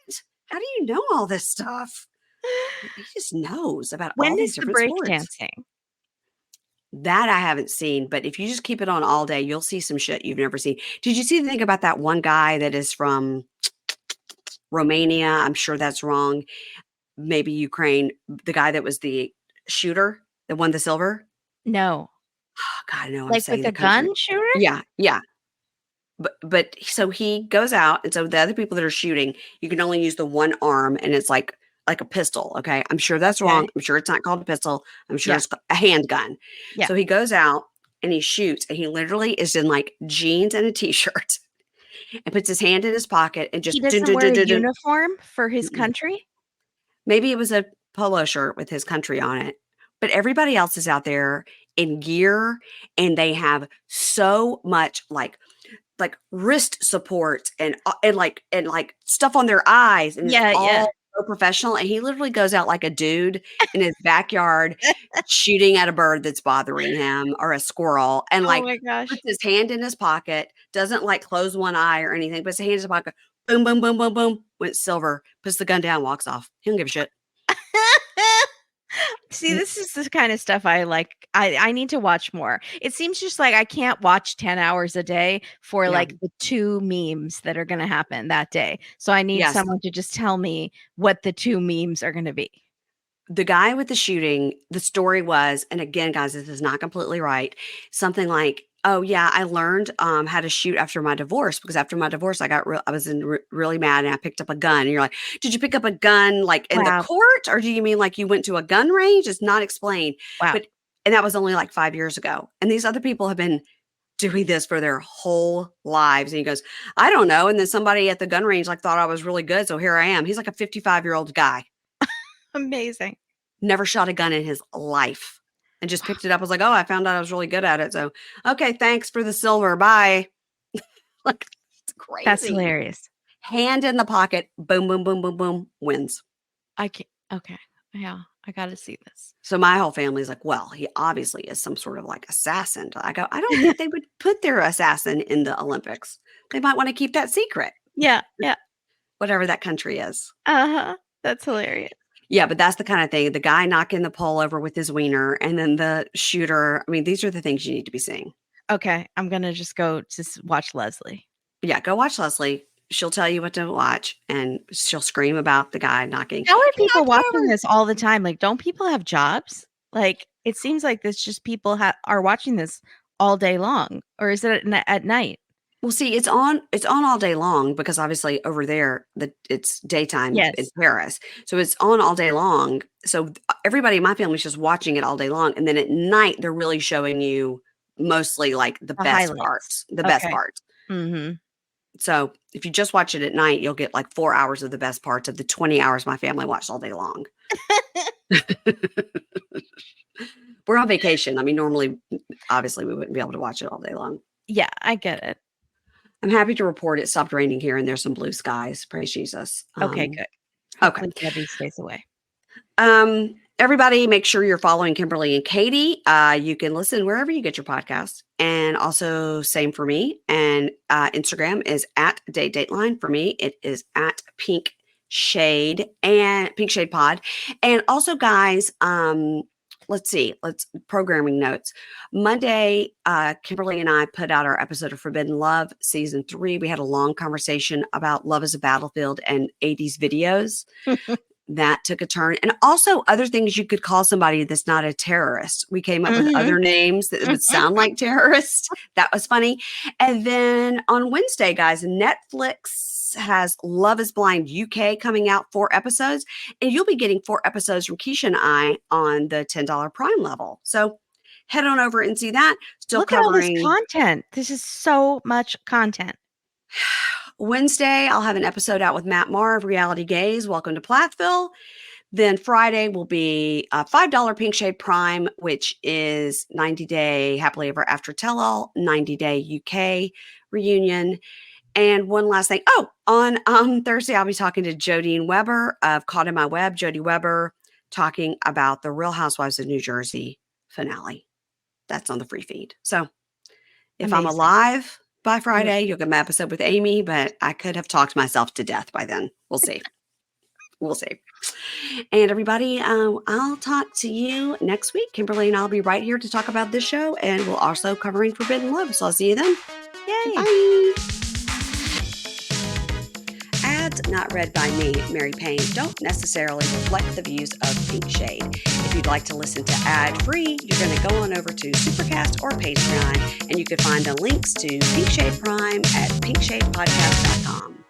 Speaker 1: How do you know all this stuff? He just knows about all
Speaker 2: When
Speaker 1: these
Speaker 2: is the
Speaker 1: different
Speaker 2: break
Speaker 1: sports.
Speaker 2: dancing?
Speaker 1: That I haven't seen, but if you just keep it on all day, you'll see some shit you've never seen. Did you see the thing about that one guy that is from Romania? I'm sure that's wrong. Maybe Ukraine. The guy that was the shooter that won the silver.
Speaker 2: No.
Speaker 1: Oh, God, I know I'm
Speaker 2: Like
Speaker 1: saying
Speaker 2: with
Speaker 1: the
Speaker 2: a
Speaker 1: country.
Speaker 2: gun shooter?
Speaker 1: Yeah, yeah. But so he goes out, and so the other people that are shooting, you can only use the one arm, and it's like a pistol. Okay, I'm sure that's wrong.
Speaker 2: Okay.
Speaker 1: I'm sure it's not called a pistol. I'm sure
Speaker 2: Yeah.
Speaker 1: it's a handgun.
Speaker 2: Yeah.
Speaker 1: So he goes out and he shoots, and he literally is in like jeans and a t-shirt, and puts his hand in his pocket and just
Speaker 2: He doesn't wear a uniform for his country?
Speaker 1: Maybe it was a polo shirt with his country on it, but everybody else is out there in gear, and they have so much like wrist support and like stuff on their eyes, and it's
Speaker 2: Yeah, yeah.
Speaker 1: all so professional. And he literally goes out like a dude in his backyard shooting at a bird that's bothering him or a squirrel, and
Speaker 2: Oh
Speaker 1: like
Speaker 2: my gosh.
Speaker 1: puts his hand in his pocket, doesn't like close one eye or anything, puts his hand in his pocket, boom, boom, boom, boom, boom, went silver, puts the gun down, walks off. He don't give a shit.
Speaker 2: See, this is the kind of stuff I like. I need to watch more. It seems just like I can't watch 10 hours a day for
Speaker 1: Yeah.
Speaker 2: like the 2 memes that are going to happen that day. So I need
Speaker 1: Yes.
Speaker 2: someone to just tell me what the 2 memes are going to be.
Speaker 1: The guy with the shooting, the story was, and again, guys, this is not completely right, something like, oh yeah, I learned how to shoot after my divorce, because after my divorce, I was really mad, and I picked up a gun. And you're like, did you pick up a gun like in the
Speaker 2: Wow.
Speaker 1: court, or do you mean like you went to a gun range? It's not explained.
Speaker 2: Wow.
Speaker 1: And that was only like 5 years ago. And these other people have been doing this for their whole lives. And he goes, I don't know. And then somebody at the gun range like thought I was really good, so here I am. He's like a 55-year-old guy.
Speaker 2: Amazing.
Speaker 1: Never shot a gun in his life, and just picked it up. I was like, oh, I found out I was really good at it. So, okay, thanks for the silver. Bye. Like, it's crazy.
Speaker 2: That's hilarious.
Speaker 1: Hand in the pocket, boom, boom, boom, boom, boom, wins.
Speaker 2: I can't. Okay. Yeah. I got to see this.
Speaker 1: So my whole family's like, well, he obviously is some sort of like assassin. I go, I don't think they would put their assassin in the Olympics. They might want to keep that secret.
Speaker 2: Yeah. Yeah.
Speaker 1: Whatever that country is.
Speaker 2: Uh-huh. That's hilarious.
Speaker 1: Yeah, but that's the kind of thing. The guy knocking the pole over with his wiener, and then the shooter. I mean, these are the things you need to be seeing.
Speaker 2: Okay. I'm going to just go to watch Leslie.
Speaker 1: Yeah, go watch Leslie. She'll tell you what to watch, and she'll scream about the guy knocking.
Speaker 2: How are
Speaker 1: "He
Speaker 2: people
Speaker 1: knocked it
Speaker 2: watching
Speaker 1: over."
Speaker 2: this all the time? Like, don't people have jobs? Like, it seems like this just people are watching this all day long, or is it at night?
Speaker 1: Well, see, it's on all day long, because obviously over there it's daytime in
Speaker 2: Yes.
Speaker 1: Paris. So it's on all day long. So everybody in my family is just watching it all day long. And then at night they're really showing you mostly like the best
Speaker 2: highlights.
Speaker 1: parts. The best
Speaker 2: Okay.
Speaker 1: parts.
Speaker 2: Mm-hmm.
Speaker 1: So if you just watch it at night, you'll get like 4 hours of the best parts of the 20 hours my family watched all day long. We're on vacation. I mean, normally, obviously, we wouldn't be able to watch it all day long.
Speaker 2: Yeah, I get it.
Speaker 1: I'm happy to report it stopped raining here, and there's some blue skies. Praise Jesus.
Speaker 2: Okay, good.
Speaker 1: Okay.
Speaker 2: Hopefully Debbie stays away.
Speaker 1: Everybody, make sure you're following Kimberly and Katie. You can listen wherever you get your podcasts, and also same for me. And Instagram is at Dateline. For me, it is at Pink Shade Pod. And also, guys, let's see. Let's programming notes. Monday, Kimberly and I put out our episode of Forbidden Love, season 3. We had a long conversation about love as a battlefield and 80s videos. That took a turn. And also other things you could call somebody that's not a terrorist. We came up with other names that would sound like terrorists. That was funny. And then on Wednesday, guys, Netflix has Love is Blind UK coming out 4 episodes. And you'll be getting 4 episodes from Keisha and I on the $10 Prime level. So head on over and see that. Still
Speaker 2: Look
Speaker 1: covering
Speaker 2: at all this content. This is so much content.
Speaker 1: Wednesday, I'll have an episode out with Matt Marr of Reality Gaze. Welcome to Plathville. Then Friday will be a $5 Pink Shade Prime, which is 90-day Happily Ever After Tell-All, 90-day UK reunion. And one last thing. Oh, on Thursday, I'll be talking to Jodine Weber of Caught in My Web. Jodie Weber talking about the Real Housewives of New Jersey finale. That's on the free feed. So if I'm alive by Friday, you'll get my episode with Amy, but I could have talked myself to death by then. We'll see. We'll see. And everybody, I'll talk to you next week. Kimberly and I'll be right here to talk about this show, and we'll also covering Forbidden Love. So I'll see you then.
Speaker 2: Yay.
Speaker 1: Bye. Ads not read by me, Mary Payne, don't necessarily reflect the views of Pink Shade. If you'd like to listen to ad-free, you're going to go on over to Supercast or Patreon, and you can find the links to Pink Shade Prime at pinkshadepodcast.com.